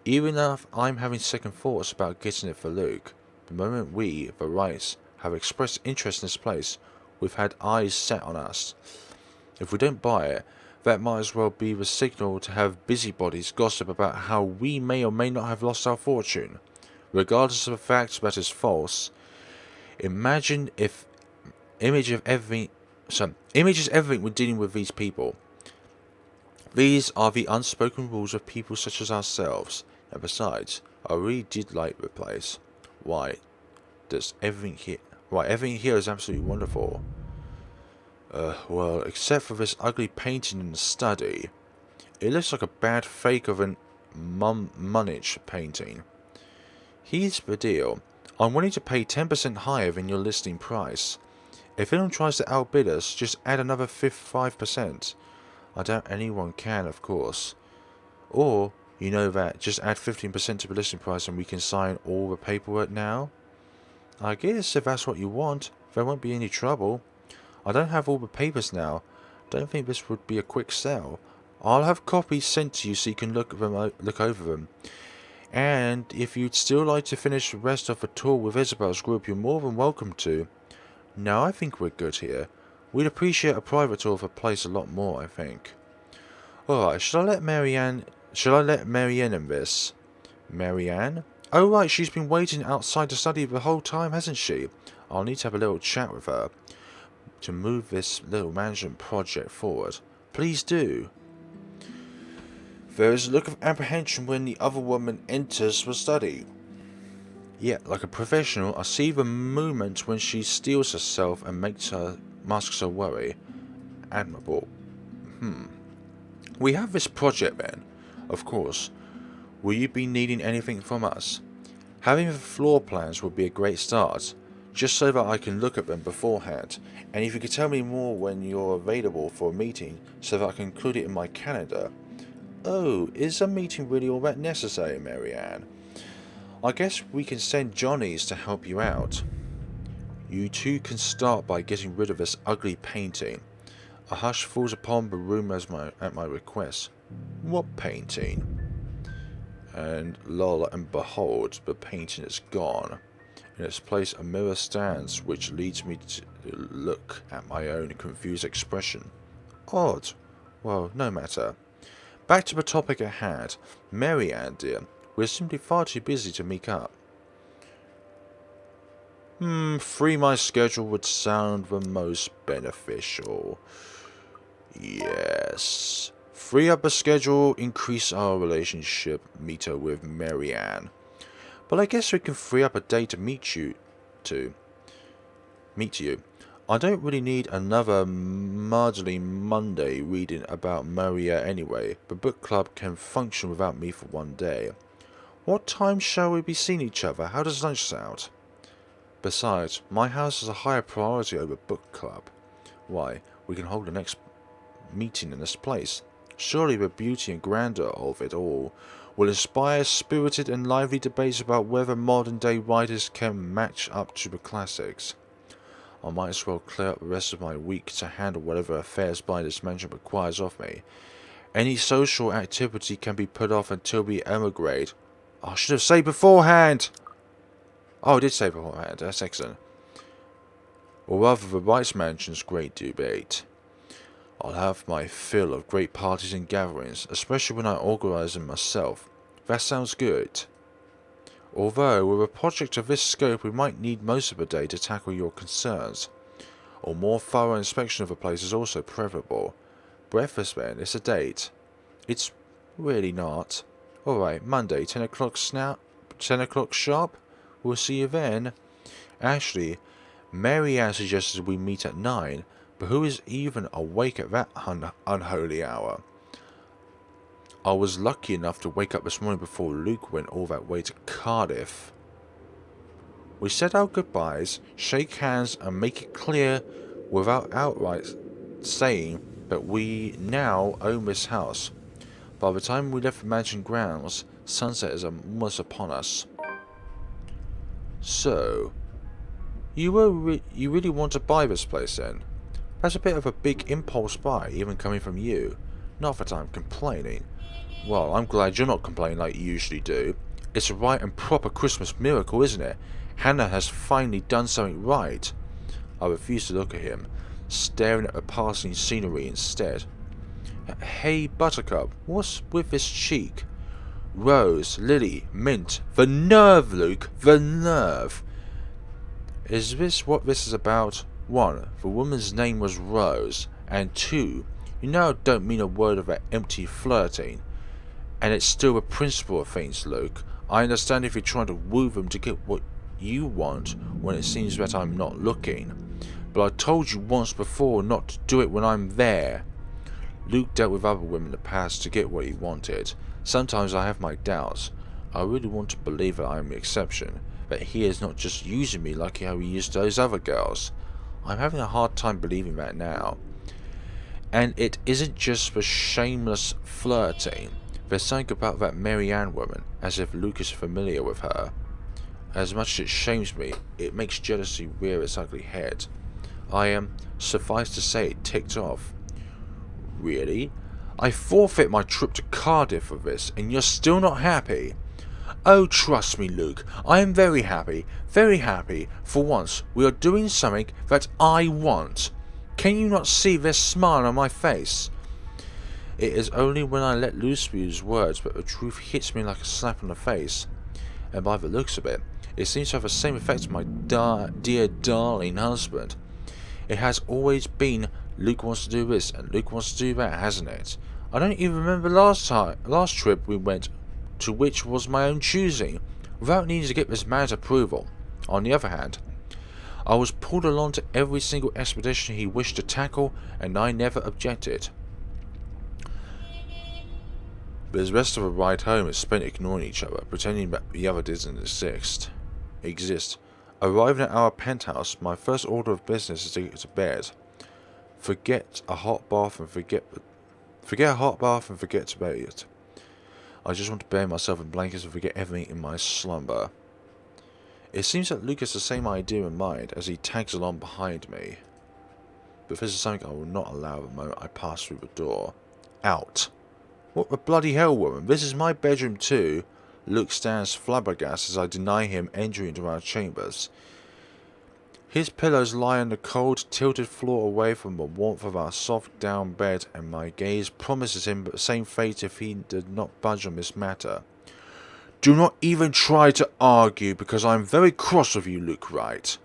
Speaker 1: Even if I'm having second thoughts about getting it for Luke. The moment we, the Wrights, have expressed interest in this place, we've had eyes set on us. If we don't buy it, that might as well be the signal to have busybodies gossip about how we may or may not have lost our fortune. Regardless of the fact that is false, image is everything when dealing with these people. These are the unspoken rules of people such as ourselves, and besides, I really did like the place. Why, everything here is absolutely wonderful. Well, except for this ugly painting in the study. It looks like a bad fake of an Munich painting. Here's the deal. I'm willing to pay 10% higher than your listing price. If anyone tries to outbid us, just add another 5%. I doubt anyone can, of course. Or, you know that, just add 15% to the listing price and we can sign all the paperwork now? I guess if that's what you want, there won't be any trouble. I don't have all the papers now. Don't think this would be a quick sell. I'll have copies sent to you so you can look over them. And if you'd still like to finish the rest of the tour with Isabel's group, you're more than welcome to. No, I think we're good here. We'd appreciate a private tour of the place a lot more, I think. Alright, shall I let Marianne in this? Marianne? Oh right, she's been waiting outside the study the whole time, hasn't she? I'll need to have a little chat with her to move this little mansion project forward. Please do. There is a look of apprehension when the other woman enters the study. Yet, like a professional, I see the movement when she steels herself and masks her worry. Admirable. We have this project then, of course. Will you be needing anything from us? Having the floor plans would be a great start, just so that I can look at them beforehand, and if you could tell me more when you're available for a meeting, so that I can include it in my calendar. Oh, is a meeting really all that necessary, Marianne? I guess we can send Johnny's to help you out. You two can start by getting rid of this ugly painting. A hush falls upon the room at my request. What painting? And lo and behold, the painting is gone. In its place a mirror stands, which leads me to look at my own confused expression. Odd. Well, no matter. Back to the topic at hand. Marianne, dear, we're simply far too busy to meet up. Free my schedule would sound the most beneficial. Yes. Free up the schedule, increase our relationship meter with Marianne. But I guess we can free up a day to meet you. I don't really need another Mardley Monday reading about Maria anyway. The book club can function without me for one day. What time shall we be seeing each other? How does lunch sound? Besides, my house is a higher priority over book club. Why, we can hold the next meeting in this place. Surely the beauty and grandeur of it all will inspire spirited and lively debates about whether modern day writers can match up to the classics. I might as well clear up the rest of my week to handle whatever affairs this mansion requires of me. Any social activity can be put off until we Ermengrade. I should have said beforehand! Oh, I did say beforehand. That's excellent. Or rather, the Wright Mansion's great debate. I'll have my fill of great parties and gatherings, especially when I organise them myself. That sounds good. Although, with a project of this scope, we might need most of the day to tackle your concerns. A more thorough inspection of the place is also preferable. Breakfast then, it's a date. It's really not. Alright, Monday, 10 o'clock 10 o'clock sharp? We'll see you then. Actually, Marianne suggested we meet at 9, but who is even awake at that unholy hour? I was lucky enough to wake up this morning before Luke went all that way to Cardiff. We said our goodbyes, shake hands and make it clear without outright saying that we now own this house. By the time we left the mansion grounds, sunset is almost upon us. So, you really want to buy this place then? That's a bit of a big impulse buy, even coming from you. Not that I'm complaining. Well, I'm glad you're not complaining like you usually do. It's a right and proper Christmas miracle, isn't it? Hannah has finally done something right. I refuse to look at him, staring at the passing scenery instead. Hey, Buttercup, what's with this cheek? Rose, Lily, Mint. The nerve, Luke, the nerve. Is this what this is about? 1. The woman's name was Rose. And 2. You know I don't mean a word of that empty flirting. And it's still a principle of things, Luke. I understand if you're trying to woo them to get what you want when it seems that I'm not looking. But I told you once before not to do it when I'm there. Luke dealt with other women in the past to get what he wanted. Sometimes I have my doubts. I really want to believe that I am the exception, that he is not just using me like how he used those other girls. I'm having a hard time believing that now. And it isn't just the shameless flirting. There's something about that Marianne woman, as if Luke is familiar with her. As much as it shames me, it makes jealousy rear its ugly head. I am, suffice to say, it ticked off. Really? I forfeit my trip to Cardiff for this, and you're still not happy? Oh, trust me, Luke, I am very happy, very happy. For once, we are doing something that I want. Can you not see this smile on my face? It is only when I let loose these words that the truth hits me like a slap on the face. And by the looks of it, it seems to have the same effect on my dear darling husband. It has always been Luke wants to do this and Luke wants to do that, hasn't it? I don't even remember last trip we went to which was my own choosing, without needing to get this man's approval. On the other hand, I was pulled along to every single expedition he wished to tackle, and I never objected. but the rest of the ride home is spent ignoring each other, pretending that the other doesn't exist. Arriving at our penthouse, my first order of business is to get to bed. Forget a hot bath and forget to bed. I just want to bury myself in blankets and forget everything in my slumber. It seems that Luke has the same idea in mind as he tags along behind me. But this is something I will not allow the moment I pass through the door. Out. What the bloody hell, woman? This is my bedroom too. Luke stands flabbergasted as I deny him entry into our chambers. His pillows lie on the cold, tilted floor away from the warmth of our soft down bed, and my gaze promises him the same fate if he did not budge on this matter. Do not even try to argue, because I am very cross with you, Luke Wright.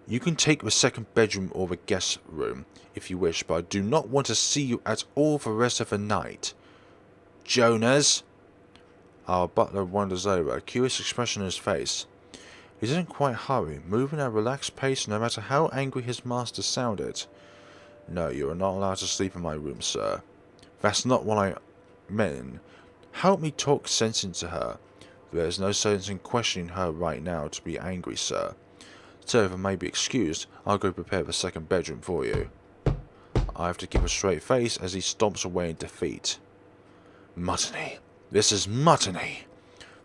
Speaker 1: You can take the second bedroom or the guest room, if you wish, but I do not want to see you at all for the rest of the night. Jonas! Our butler wanders over, a curious expression on his face. He doesn't quite hurry, moving at a relaxed pace no matter how angry his master sounded. No, you are not allowed to sleep in my room, sir. That's not what I meant. Help me talk sense into her. There is no sense in questioning her right now to be angry, sir. So if I may be excused, I'll go prepare the second bedroom for you. I have to keep a straight face as he stomps away in defeat. Mutiny. This is mutiny.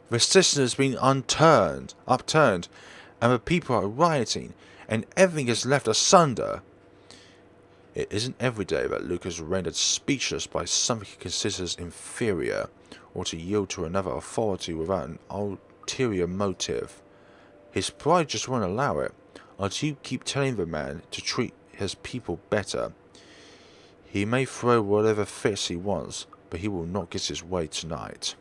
Speaker 1: The system has been upturned, and the people are rioting, and everything is left asunder. It isn't every day that Luke is rendered speechless by something he considers inferior, or to yield to another authority without an ulterior motive. His pride just won't allow it, until you keep telling the man to treat his people better. He may throw whatever fits he wants, but he will not get his way tonight.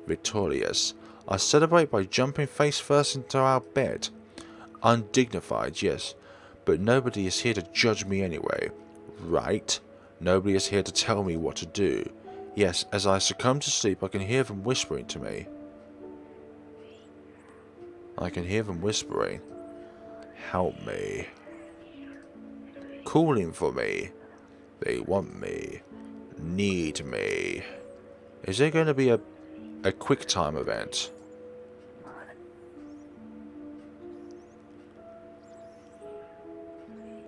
Speaker 1: Victorious, I celebrate by jumping face first into our bed. Undignified, yes, but nobody is here to judge me anyway, right? Nobody is here to tell me what to do. Yes, as I succumb to sleep, I can hear them whispering to me. Help me. Calling for me. They want me. Need me. Is there going to be a quick time event?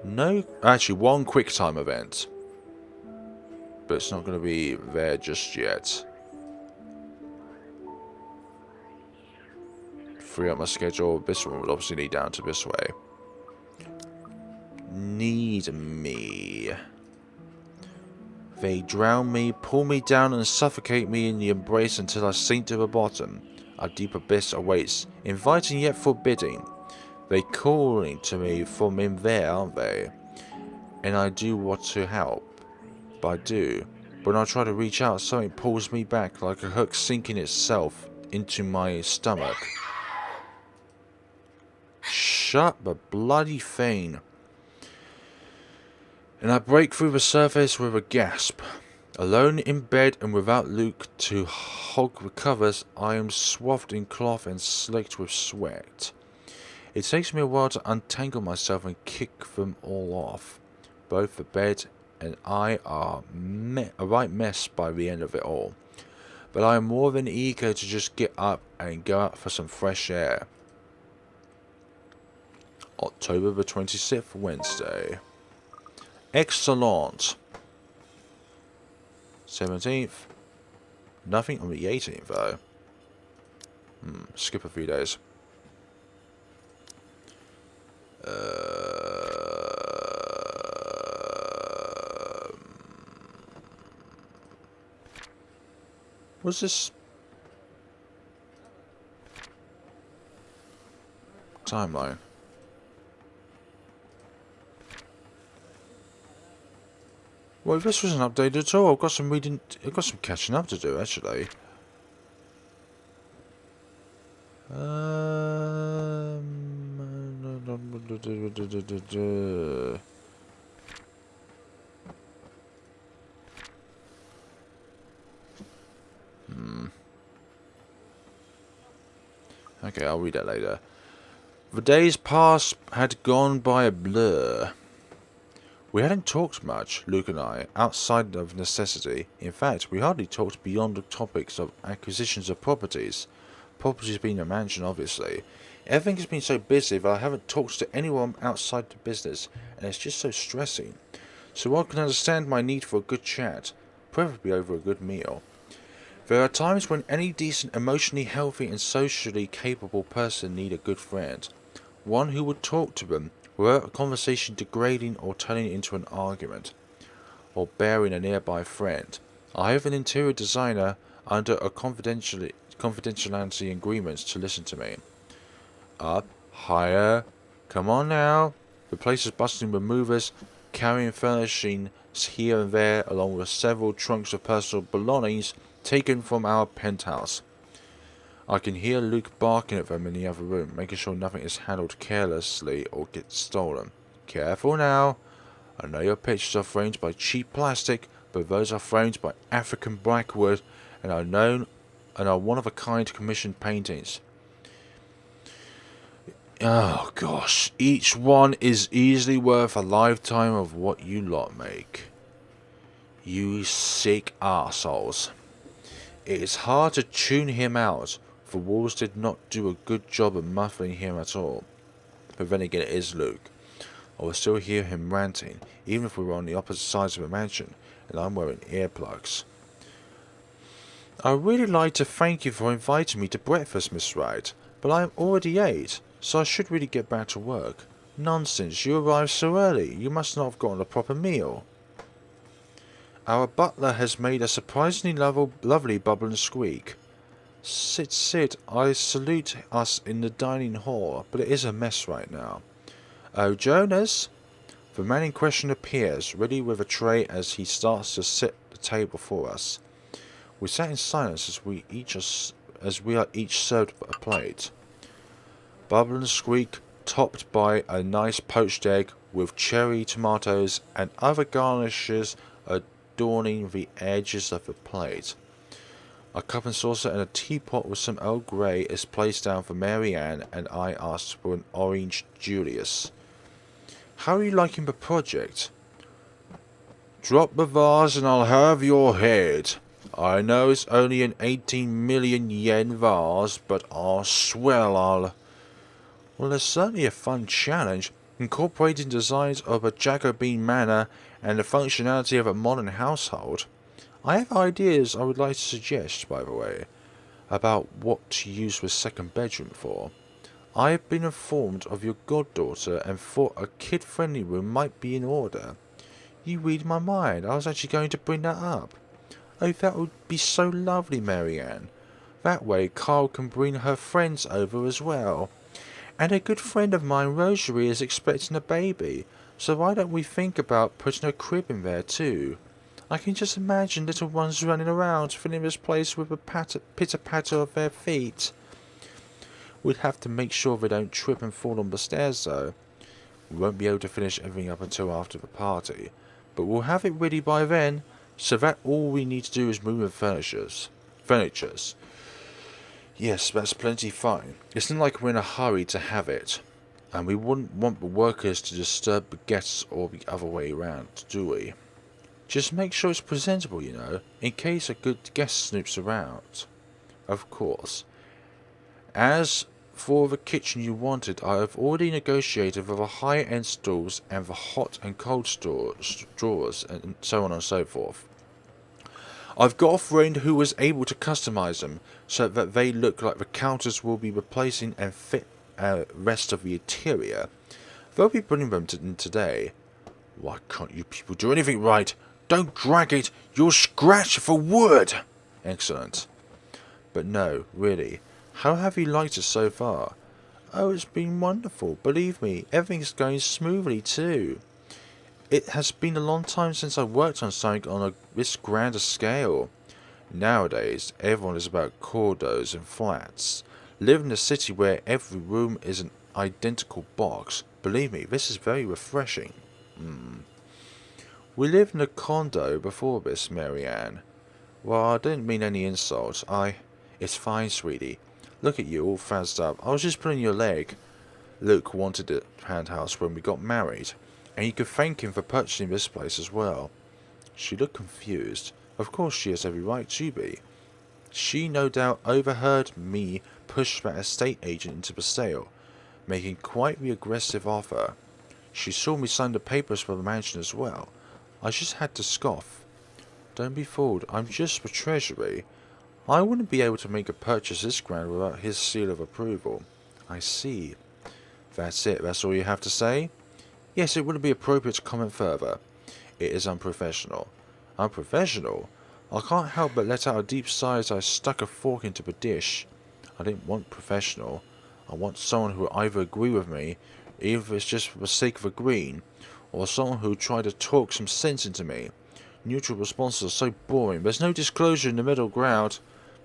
Speaker 1: No, actually one quick time event, but it's not going to be there just yet. Free up my schedule. This one would obviously lead down to this way. Need me. They drown me, pull me down and suffocate me in the embrace until I sink to the bottom. A deep abyss awaits, inviting yet forbidding. They calling to me from in there, aren't they? And I do what to help. But I do. But when I try to reach out, something pulls me back like a hook sinking itself into my stomach. Shut the bloody thing. And I break through the surface with a gasp. Alone in bed and without Luke to hog the covers, I am swathed in cloth and slicked with sweat. It takes me a while to untangle myself and kick them all off. Both the bed and I are a right mess by the end of it all. But I am more than eager to just get up and go out for some fresh air. October the 26th, Wednesday. Excellent. 17th. Nothing on the 18th though. Skip a few days. What's this? Timeline. Well, if this wasn't updated at all, I've got some catching up to do actually. Okay, I'll read that later. The days past had gone by a blur. We hadn't talked much, Luke and I, outside of necessity. In fact, we hardly talked beyond the topics of acquisitions of properties. Properties being a mansion, obviously. Everything has been so busy that I haven't talked to anyone outside the business, and it's just so stressing. So one can understand my need for a good chat, preferably over a good meal. There are times when any decent, emotionally healthy and socially capable person need a good friend. One who would talk to them without a conversation degrading or turning into an argument, or bearing a nearby friend. I have an interior designer under a confidentiality agreement to listen to me. Up, higher, come on now. The place is bustling with movers, carrying furnishings here and there, along with several trunks of personal belongings taken from our penthouse. I can hear Luke barking at them in the other room, making sure nothing is handled carelessly or gets stolen. Careful now. I know your pictures are framed by cheap plastic, but those are framed by African blackwood and are one-of-a-kind commissioned paintings. Oh gosh, each one is easily worth a lifetime of what you lot make. You sick arseholes. It is hard to tune him out, for Walls did not do a good job of muffling him at all. But then again, it is Luke. I will still hear him ranting, even if we were on the opposite sides of the mansion, and I'm wearing earplugs. I would really like to thank you for inviting me to breakfast, Miss Wright, but I already ate, so I should really get back to work. Nonsense, you arrived so early. You must not have gotten a proper meal. Our butler has made a surprisingly lovely bubble and squeak. Sit, sit, I salute us in the dining hall, but it is a mess right now. Oh, Jonas! The man in question appears, ready with a tray as he starts to set the table for us. We sat in silence as we are each served a plate. Bubble and squeak, topped by a nice poached egg with cherry tomatoes and other garnishes adorning the edges of the plate. A cup and saucer and a teapot with some Earl Grey is placed down for Mary Ann, and I asked for an orange Julius. How are you liking the project? Drop the vase and I'll have your head. I know it's only an 18 million yen vase, but I swear I'll... Well, it's certainly a fun challenge, incorporating designs of a Jacobean manor and the functionality of a modern household. I have ideas I would like to suggest, by the way, about what to use the second bedroom for. I have been informed of your goddaughter and thought a kid-friendly room might be in order. You read my mind. I was actually going to bring that up. Oh, that would be so lovely, Mary Ann. That way Carl can bring her friends over as well. And a good friend of mine, Rosalie, is expecting a baby, so why don't we think about putting a crib in there too? I can just imagine little ones running around, filling this place with a pitter-patter of their feet. We'd have to make sure they don't trip and fall on the stairs, though. We won't be able to finish everything up until after the party, but we'll have it ready by then, so that all we need to do is move the furnitures. Yes, that's plenty fine. It's not like we're in a hurry to have it, and we wouldn't want the workers to disturb the guests or the other way around, do we? Just make sure it's presentable, you know, in case a good guest snoops around. Of course. As for the kitchen you wanted, I have already negotiated for the higher-end stools and the hot and cold drawers, and so on and so forth. I've got a friend who was able to customize them so that they look like the counters will be replacing and fit rest of the interior. They'll be bringing them in today. Why can't you people do anything right? Don't drag it, you'll scratch for wood! Excellent. But no, really, how have you liked it so far? Oh, it's been wonderful, believe me, everything's going smoothly too. It has been a long time since I worked on something on this grander scale. Nowadays, everyone is about condos and flats. Live in a city where every room is an identical box. Believe me, this is very refreshing. We lived in a condo before this, Mary Ann. Well, I didn't mean any insult. It's fine, sweetie. Look at you, all fazzed up. I was just pulling your leg. Luke wanted a penthouse when we got married. And you could thank him for purchasing this place as well. She looked confused. Of course she has every right to be. She no doubt overheard me push that estate agent into the sale, making quite the aggressive offer. She saw me sign the papers for the mansion as well. I just had to scoff. Don't be fooled, I'm just the Treasury. I wouldn't be able to make a purchase this grand without his seal of approval. I see. That's it, that's all you have to say? Yes, it wouldn't be appropriate to comment further. It is unprofessional. Unprofessional? I can't help but let out a deep sigh as I stuck a fork into the dish. I didn't want professional. I want someone who will either agree with me, even if it's just for the sake of agreeing, or someone who will try to talk some sense into me. Neutral responses are so boring. There's no disclosure in the middle ground.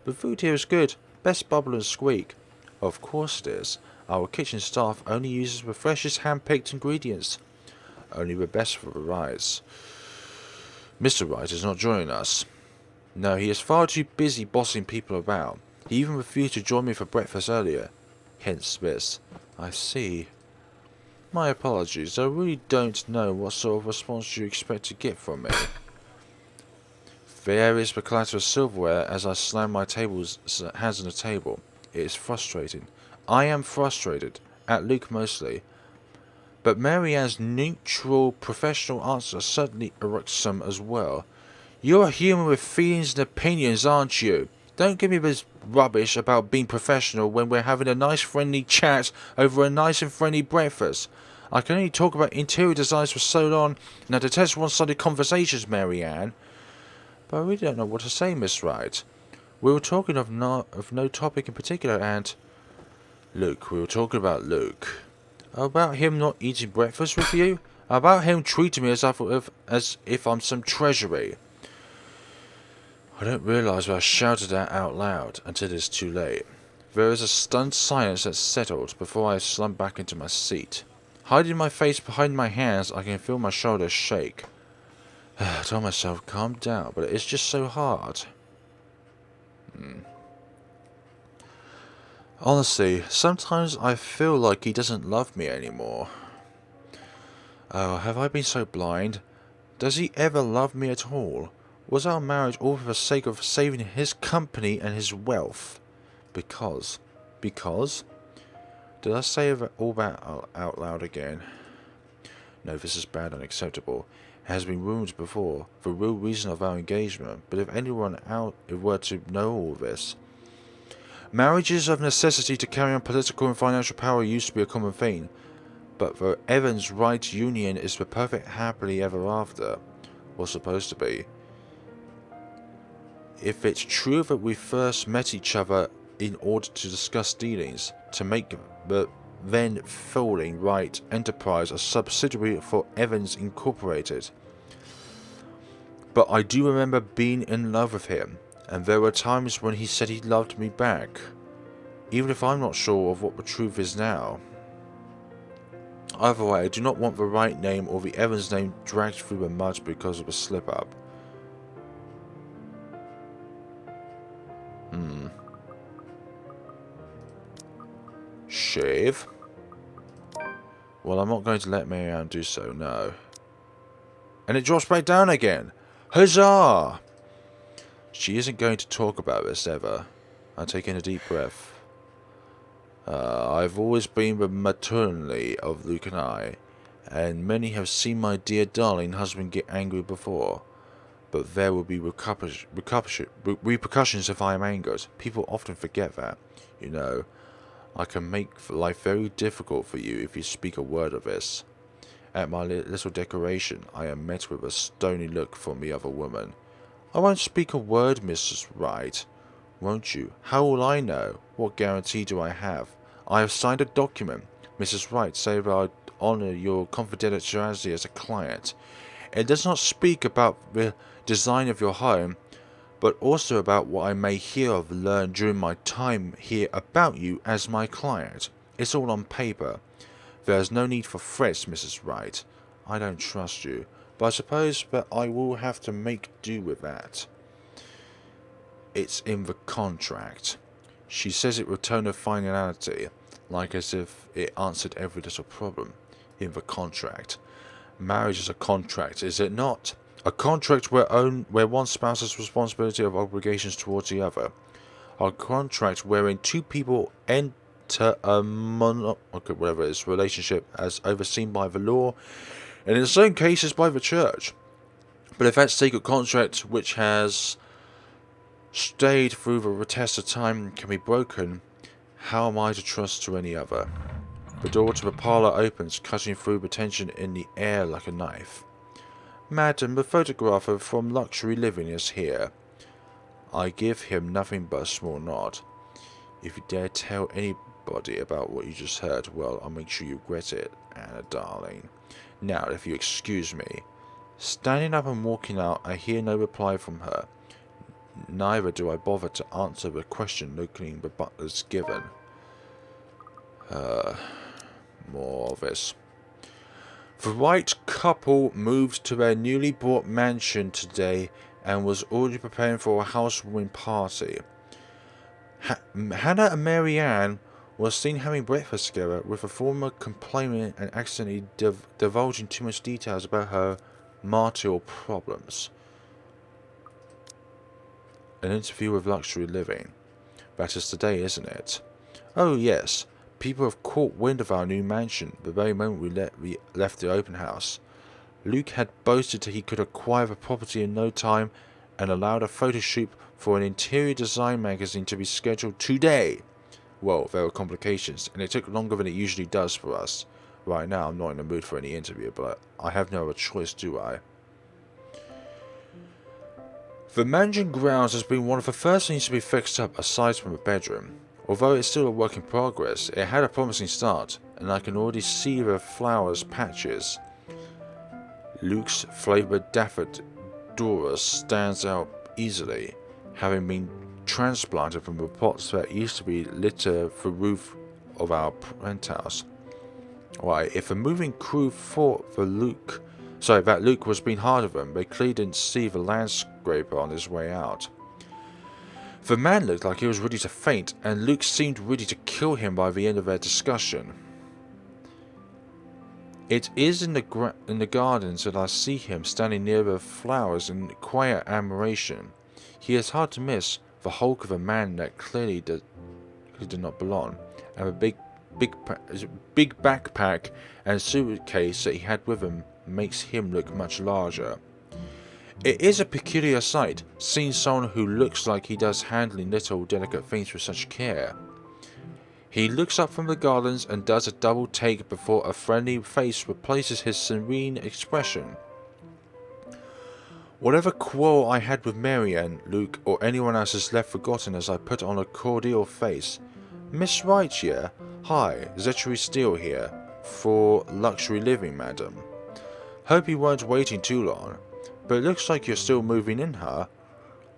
Speaker 1: The food here is good. Best bubble and squeak. Of course it is. Our kitchen staff only uses the freshest hand-picked ingredients. Only the best for the Wrights. Mr. Wright is not joining us. No, he is far too busy bossing people about. He even refused to join me for breakfast earlier. Hence this. I see. My apologies. I really don't know what sort of response you expect to get from me. There is the clatter of silverware as I slam my hands on the table. It is frustrating. I am frustrated. At Luke mostly. But Mary Ann's neutral, professional answer certainly irksome as well. You're a human with feelings and opinions, aren't you? Don't give me this rubbish about being professional when we're having a nice friendly chat over a nice and friendly breakfast. I can only talk about interior designs for so long, and I detest one-sided conversations, Mary Ann. But I really don't know what to say, Miss Wright. We were talking of no topic in particular, and... Luke, we were talking about Luke. About him not eating breakfast with you? About him treating me as if I'm some treasury. I don't realise that I shouted that out loud until it's too late. There is a stunned silence that settled before I slumped back into my seat. Hiding my face behind my hands, I can feel my shoulders shake. I told myself, calm down, but it's just so hard. Honestly, sometimes I feel like he doesn't love me anymore. Oh, have I been so blind? Does he ever love me at all? Was our marriage all for the sake of saving his company and his wealth? Because? Did I say all that out loud again? No, this is bad and unacceptable. It has been rumored before, the real reason of our engagement, but if anyone out were to know all this... Marriages of necessity to carry on political and financial power used to be a common thing, but the Evans Wright union is the perfect happily ever after. Was supposed to be. If it's true that we first met each other in order to discuss dealings, to make the then falling Wright Enterprise a subsidiary for Evans Incorporated. But I do remember being in love with him, and there were times when he said he loved me back, even if I'm not sure of what the truth is now. Either way, I do not want the Wright name or the Evans name dragged through the mud because of a slip-up. Shave? Well, I'm not going to let Mary Ann do so, no. And it drops back down again! Huzzah! She isn't going to talk about this ever. I take in a deep breath. I've always been the maternally of Luke and I, and many have seen my dear darling husband get angry before. But there will be repercussions if I am angered. People often forget that. You know, I can make life very difficult for you if you speak a word of this. At my little decoration, I am met with a stony look from the other woman. I won't speak a word, Mrs. Wright. Won't you? How will I know? What guarantee do I have? I have signed a document. Mrs. Wright said that I'd honour your confidentiality as a client. It does not speak about the design of your home, but also about what I may hear or learn during my time here about you as my client. It's all on paper. There is no need for threats, Mrs. Wright. I don't trust you, but I suppose that I will have to make do with that. It's in the contract. She says it with a tone of finality, like as if it answered every little problem. In the contract. Marriage is a contract, is it not? A contract where one spouse has responsibility of obligations towards the other. A contract wherein two people enter a relationship as overseen by the law, and in some cases by the church. But if that sacred contract, which has stayed through the test of time, can be broken, how am I to trust to any other? The door to the parlour opens, cutting through the tension in the air like a knife. Madam, the photographer from Luxury Living is here. I give him nothing but a small nod. If you dare tell anybody about what you just heard, well, I'll make sure you regret it, Anna darling. Now, if you excuse me. Standing up and walking out, I hear no reply from her. Neither do I bother to answer the question looking the butler's given. More of this. The Wright couple moved to their newly bought mansion today and was already preparing for a housewarming party. Hannah and Marianne were seen having breakfast together, with the former complaining and accidentally divulging too much details about her marital problems. An interview with Luxury Living. That is today, isn't it? Oh yes. People have caught wind of our new mansion the very moment we left the open house. Luke had boasted that he could acquire the property in no time and allowed a photo shoot for an interior design magazine to be scheduled today. Well, there were complications, and it took longer than it usually does for us. Right now, I'm not in the mood for any interview, but I have no other choice, do I? The mansion grounds has been one of the first things to be fixed up aside from the bedroom. Although it's still a work in progress, it had a promising start, and I can already see the flowers patches. Luke's flavoured daffodilus stands out easily, having been transplanted from the pots that used to be litter the roof of our penthouse. Why, if the moving crew thought that Luke was being hard of them, they clearly didn't see the landscraper on his way out. The man looked like he was ready to faint, and Luke seemed ready to kill him by the end of their discussion. It is in the gardens that I see him standing near the flowers in quiet admiration. He is hard to miss, the hulk of a man that clearly did not belong, and a big backpack and suitcase that he had with him makes him look much larger. It is a peculiar sight, seeing someone who looks like he does handling little delicate things with such care. He looks up from the gardens and does a double take before a friendly face replaces his serene expression. Whatever quarrel I had with Marianne, Luke, or anyone else is left forgotten as I put on a cordial face. Miss Wright here? Hi, Zachery Steele here, for Luxury Living, madam. Hope you weren't waiting too long. But it looks like you're still moving in, huh?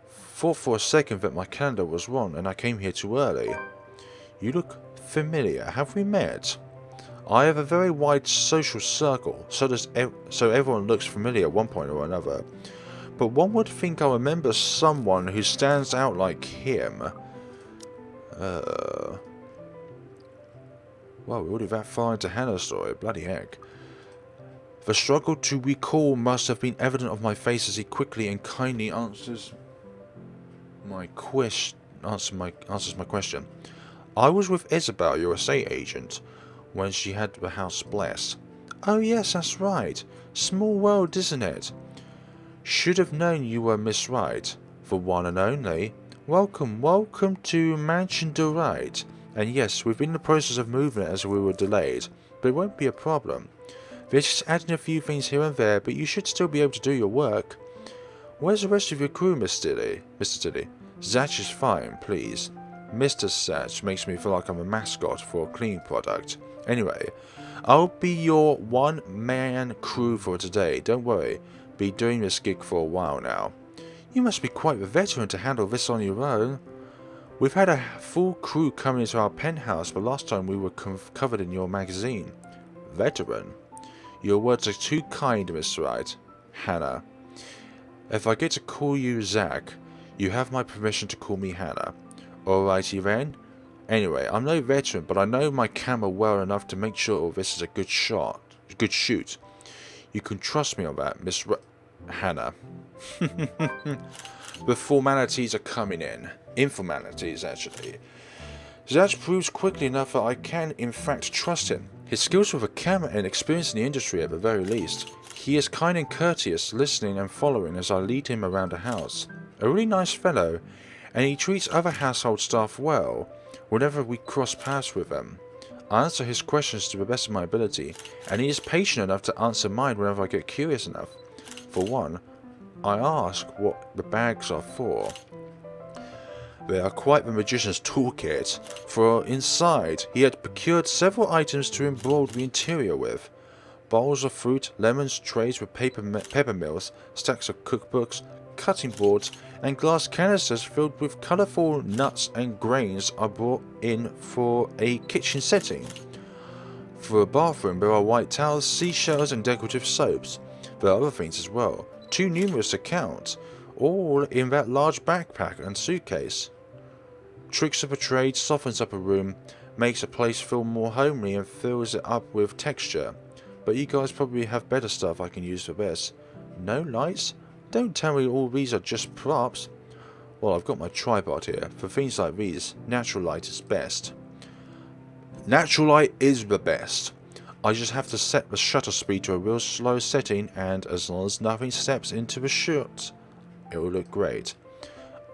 Speaker 1: Thought for a second that my calendar was wrong and I came here too early. You look familiar. Have we met? I have a very wide social circle, so everyone looks familiar at one point or another. But one would think I remember someone who stands out like him. Well, we're already that far into Hannah's story. Bloody heck. The struggle to recall must have been evident on my face as he quickly and kindly answers my question. I was with Isabella, your estate agent, when she had the house blessed. Oh yes, that's right. Small world, isn't it? Should have known you were Miss Wright, the one and only. Welcome to Mansion de Wright. And yes, we've been in the process of moving it as we were delayed, but it won't be a problem. They're just adding a few things here and there, but you should still be able to do your work. Where's the rest of your crew, Mr. Tilly? Zach is fine, please. Mr. Zach makes me feel like I'm a mascot for a cleaning product. Anyway, I'll be your one-man crew for today. Don't worry, be doing this gig for a while now. You must be quite the veteran to handle this on your own. We've had a full crew coming into our penthouse the last time we were covered in your magazine. Veteran? Your words are too kind, Miss Wright. Hannah. If I get to call you Zach, you have my permission to call me Hannah. Alrighty then. Anyway, I'm no veteran, but I know my camera well enough to make sure this is a good shoot. You can trust me on that, Miss Hannah. The formalities are coming in. Informalities, actually. Zach proves quickly enough that I can, in fact, trust him. His skills with a camera and experience in the industry at the very least. He is kind and courteous, listening and following as I lead him around the house. A really nice fellow, and he treats other household staff well whenever we cross paths with them. I answer his questions to the best of my ability, and he is patient enough to answer mine whenever I get curious enough. For one, I ask what the bags are for. They are quite the magician's toolkit, for inside he had procured several items to embroider the interior with. Bowls of fruit, lemons, trays with pepper mills, stacks of cookbooks, cutting boards, and glass canisters filled with colourful nuts and grains are brought in for a kitchen setting. For a bathroom there are white towels, seashells and decorative soaps. There are other things as well, too numerous to count, all in that large backpack and suitcase. Tricks of a trade softens up a room, makes a place feel more homely and fills it up with texture. But you guys probably have better stuff I can use for this. No lights? Don't tell me all these are just props. Well, I've got my tripod here. For things like these, natural light is best. Natural light is the best. I just have to set the shutter speed to a real slow setting, and as long as nothing steps into the shot, it will look great.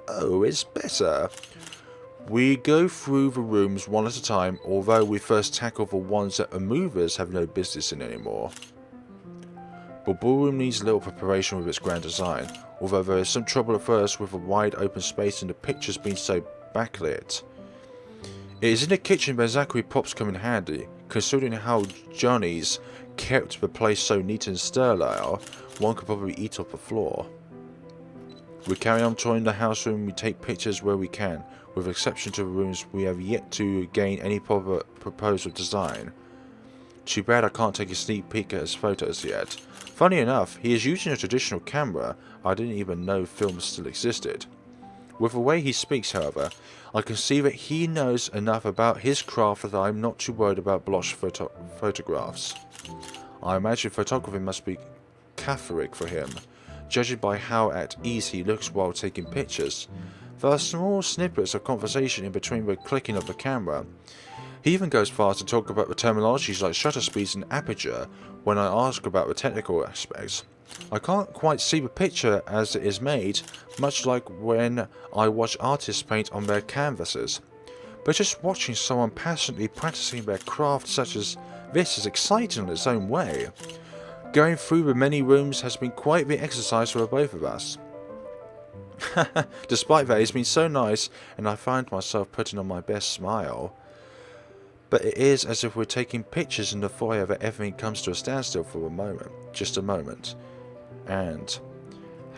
Speaker 1: Oh, it's better. We go through the rooms one at a time, although we first tackle the ones that the movers have no business in anymore. The ballroom needs little preparation with its grand design, although there is some trouble at first with the wide open space and the pictures being so backlit. It is in the kitchen where Zachery props come in handy, considering how Johnny's kept the place so neat and sterile, one could probably eat off the floor. We carry on touring the house room, we take pictures where we can, with exception to the rooms we have yet to gain any proper proposal design. Too bad I can't take a sneak peek at his photos yet. Funny enough, he is using a traditional camera I didn't even know films still existed. With the way he speaks, however, I can see that he knows enough about his craft that I am not too worried about blotched photographs. I imagine photography must be cathartic for him, judging by how at ease he looks while taking pictures. There are small snippets of conversation in between the clicking of the camera. He even goes far to talk about the terminologies like shutter speeds and aperture when I ask about the technical aspects. I can't quite see the picture as it is made, much like when I watch artists paint on their canvases. But just watching someone passionately practicing their craft such as this is exciting in its own way. Going through the many rooms has been quite the exercise for both of us. Despite that, it's been so nice, and I find myself putting on my best smile. But it is as if we're taking pictures in the foyer that everything comes to a standstill for a moment. Just a moment. And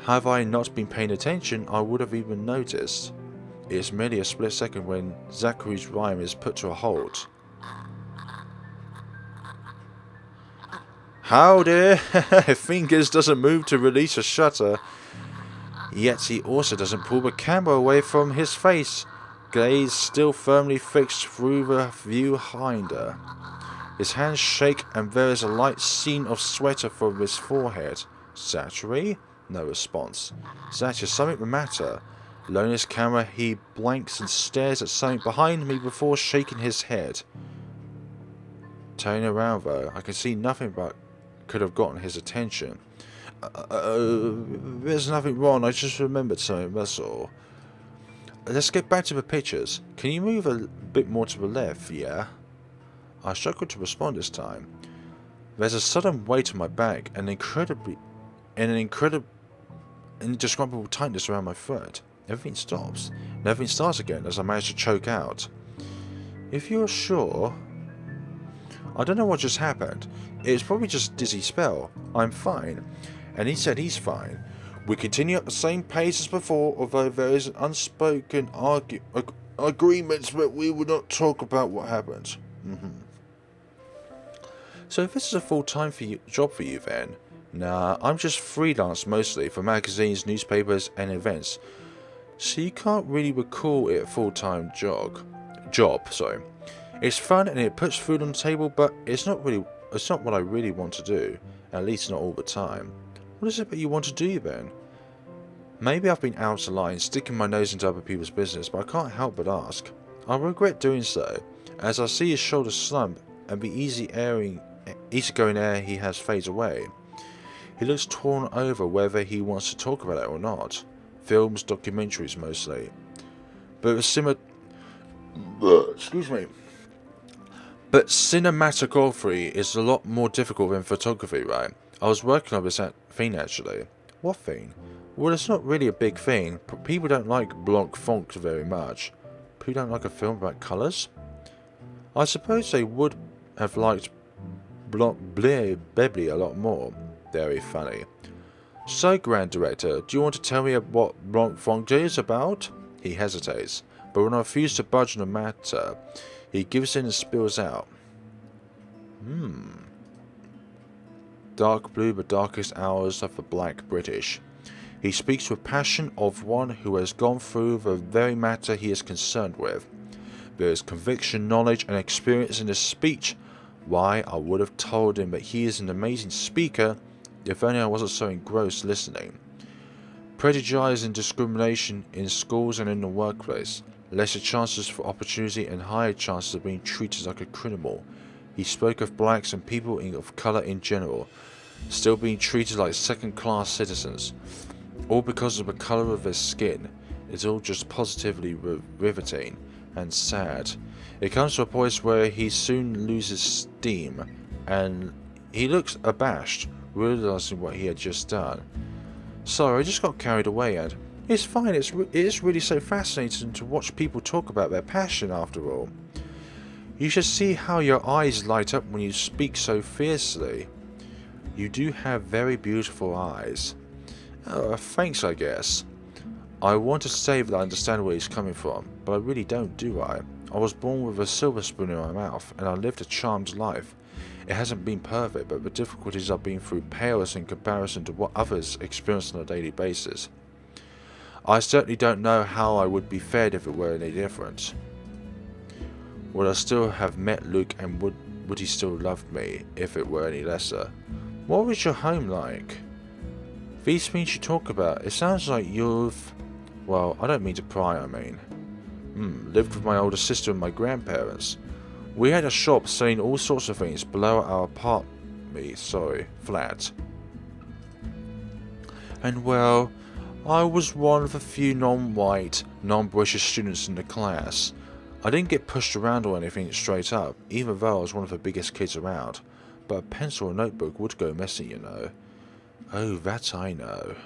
Speaker 1: have I not been paying attention, I would have even noticed. It is merely a split second when Zachery's rhyme is put to a halt. Howdy! Fingers doesn't move to release a shutter. Yet he also doesn't pull the camera away from his face, gaze still firmly fixed through the view behind her. His hands shake and there is a light sheen of sweat from his forehead. Zachery? No response. Zach, is something the matter? Lowering his camera, he blinks and stares at something behind me before shaking his head. Turning around though, I can see nothing but could have gotten his attention. There's nothing wrong, I just remembered something, that's all. Let's get back to the pictures. Can you move a bit more to the left, yeah? I struggled to respond this time. There's a sudden weight on my back and an indescribable tightness around my throat. Everything stops, and everything starts again as I manage to choke out. If you're sure... I don't know what just happened. It's probably just a dizzy spell. I'm fine. And he said he's fine. We continue at the same pace as before, although there is an unspoken agreement that we will not talk about what happened. So if this is a full-time job for you then? Nah, I'm just freelance mostly for magazines, newspapers and events. So you can't really recall it a full-time job. It's fun and it puts food on the table, but it's not what I really want to do. At least not all the time. What is it that you want to do then? Maybe I've been out of line, sticking my nose into other people's business, but I can't help but ask. I regret doing so, as I see his shoulders slump and the easygoing air he has fades away. He looks torn over whether he wants to talk about it or not. Films, documentaries mostly. But But cinematography is a lot more difficult than photography, right? I was working on this thing actually. What thing? Well, it's not really a big thing. People don't like block font very much. People don't like a film about colours? I suppose they would have liked block Bebley a lot more. Very funny. So, Grand Director, do you want to tell me what block font is about? He hesitates, but when I refuse to budge on the matter, he gives in and spills out. Dark blue, the darkest hours of the black British. He speaks with passion of one who has gone through the very matter he is concerned with. There is conviction, knowledge, and experience in his speech. Why, I would have told him that he is an amazing speaker, if only I wasn't so engrossed listening. Prejudice and discrimination in schools and in the workplace. Lesser chances for opportunity and higher chances of being treated like a criminal. He spoke of blacks and people of colour in general, still being treated like second-class citizens. All because of the colour of their skin. It's all just positively riveting and sad. It comes to a point where he soon loses steam, and he looks abashed, realising what he had just done. Sorry, I just got carried away, and it's fine. It is really so fascinating to watch people talk about their passion after all. You should see how your eyes light up when you speak so fiercely. You do have very beautiful eyes. Thanks, I guess. I want to say that I understand where he's coming from, but I really don't, do I? I was born with a silver spoon in my mouth, and I lived a charmed life. It hasn't been perfect, but the difficulties I've been through pale in comparison to what others experience on a daily basis. I certainly don't know how I would be fared if it were any different. Would I still have met Luke, and would he still love me if it were any lesser? What was your home like? These things you talk about, it sounds like you've... Well, I don't mean to pry, I mean. Lived with my older sister and my grandparents. We had a shop selling all sorts of things below our flat. And well, I was one of the few non-white, non-British students in the class. I didn't get pushed around or anything straight up, even though I was one of the biggest kids around. But a pencil or notebook would go missing, you know. Oh, that I know.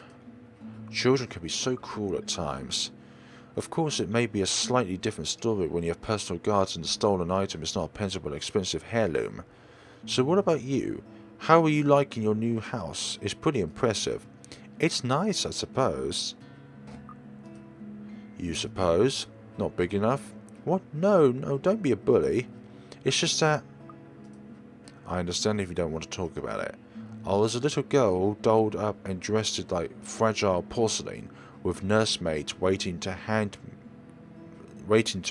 Speaker 1: Children can be so cruel at times. Of course, it may be a slightly different story when you have personal guards and the stolen item is not a pencil but an expensive heirloom. So what about you? How are you liking your new house? It's pretty impressive. It's nice, I suppose. You suppose? Not big enough? What? No, don't be a bully. It's just that... I understand if you don't want to talk about it. I was a little girl all dolled up and dressed like fragile porcelain, with nursemaids waiting to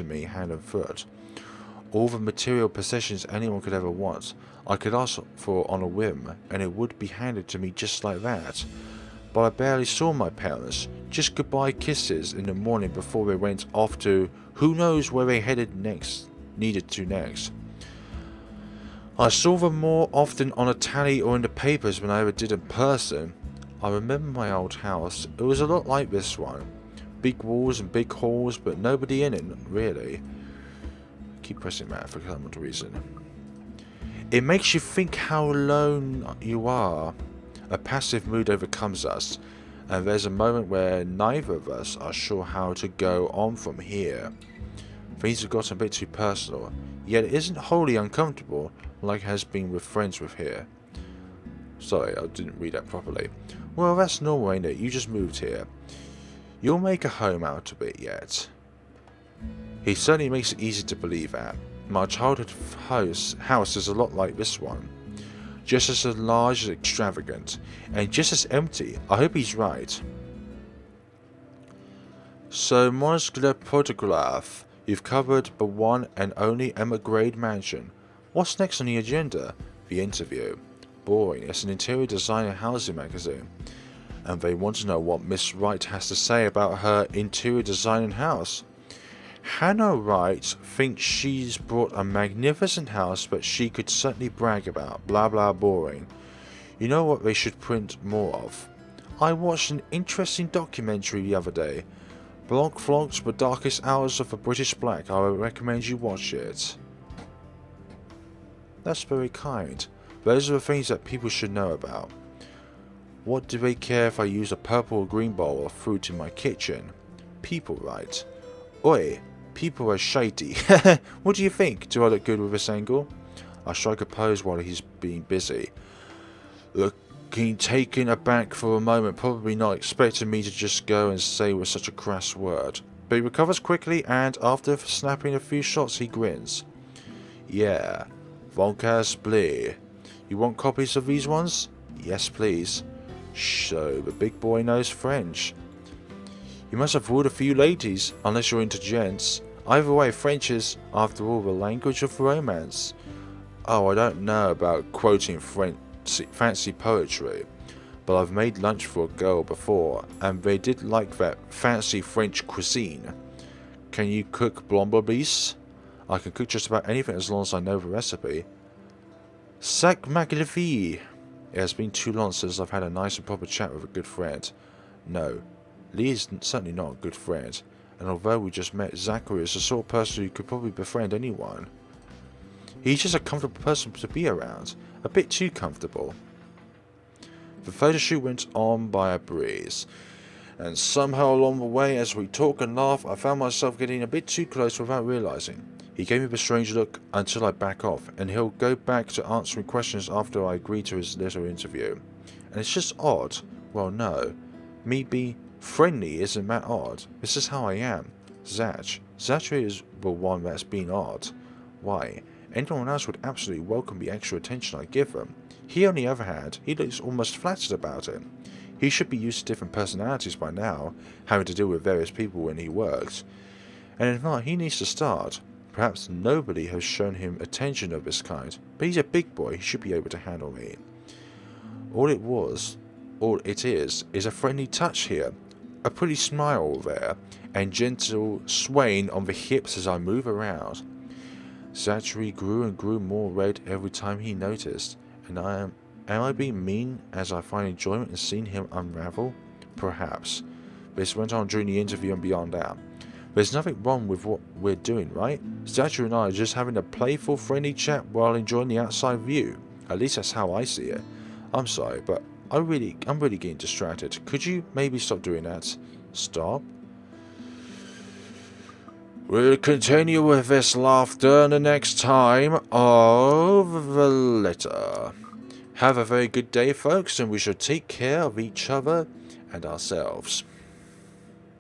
Speaker 1: me hand and foot. All the material possessions anyone could ever want, I could ask for on a whim, and it would be handed to me just like that. But I barely saw my parents, just goodbye kisses in the morning before they went off to who knows where they needed to next. I saw them more often on a tally or in the papers than I ever did in person. I remember my old house. It was a lot like this one. Big walls and big halls, but nobody in it, really. Keep pressing that for some reason. It makes you think how alone you are. A passive mood overcomes us, and there's a moment where neither of us are sure how to go on from here. Things have gotten a bit too personal, yet it isn't wholly uncomfortable like it has been with friends with here. Sorry, I didn't read that properly. Well, that's normal, ain't it? You just moved here. You'll make a home out of it yet. He certainly makes it easy to believe that. My childhood house is a lot like this one. Just as large as extravagant, and just as empty. I hope he's right. So, Monsieur Photograph, you've covered the one and only Ermengrade Mansion. What's next on the agenda? The interview. boring. It's an interior design and housing magazine. And they want to know what Miss Wright has to say about her interior design and house. Hannah Wright thinks she's brought a magnificent house, but she could certainly brag about. Blah blah boring. You know what they should print more of? I watched an interesting documentary the other day. Blog Vlogs, The Darkest Hours of the British Black. I would recommend you watch it. That's very kind. Those are the things that people should know about. What do they care if I use a purple or green bowl of fruit in my kitchen? People, right? Oi, people are shady. What do you think? Do I look good with this angle? I strike a pose while he's being busy. Looking taken aback for a moment, probably not expecting me to just go and say with such a crass word. But he recovers quickly, and after snapping a few shots, he grins. Yeah, Vonkas Blee. You want copies of these ones? Yes, please. So, the big boy knows French. You must have ruled a few ladies, unless you're into gents. Either way, French is, after all, the language of romance. Oh, I don't know about quoting fancy poetry, but I've made lunch for a girl before, and they did like that fancy French cuisine. Can you cook blomberbis? I can cook just about anything as long as I know the recipe. Sac magnifique. It has been too long since I've had a nice and proper chat with a good friend. No, Lee is certainly not a good friend, and although we just met, Zachery is the sort of person who could probably befriend anyone. He's just a comfortable person to be around, a bit too comfortable. The photoshoot went on by a breeze, and somehow along the way, as we talk and laugh, I found myself getting a bit too close without realizing. He gave me a strange look until I back off, and he'll go back to answering questions after I agree to his little interview. And it's just odd. Well, no. Me being friendly isn't that odd. This is how I am. Zachery is the one that's been odd. Why? Anyone else would absolutely welcome the extra attention I give them. He, on the other hand, he looks almost flattered about it. He should be used to different personalities by now, having to deal with various people when he works. And if not, he needs to start. Perhaps nobody has shown him attention of this kind, but he's a big boy, he should be able to handle me. All it is a friendly touch here, a pretty smile there, and gentle swaying on the hips as I move around. Zachery grew and grew more red every time he noticed, and am I being mean as I find enjoyment in seeing him unravel? Perhaps. This went on during the interview and beyond that. There's nothing wrong with what we're doing, right? Zachery and I are just having a playful, friendly chat while enjoying the outside view. At least that's how I see it. I'm sorry, but I'm really getting distracted. Could you maybe stop doing that? Stop? We'll continue with this laughter the next time of the letter. Have a very good day, folks, and we shall take care of each other and ourselves.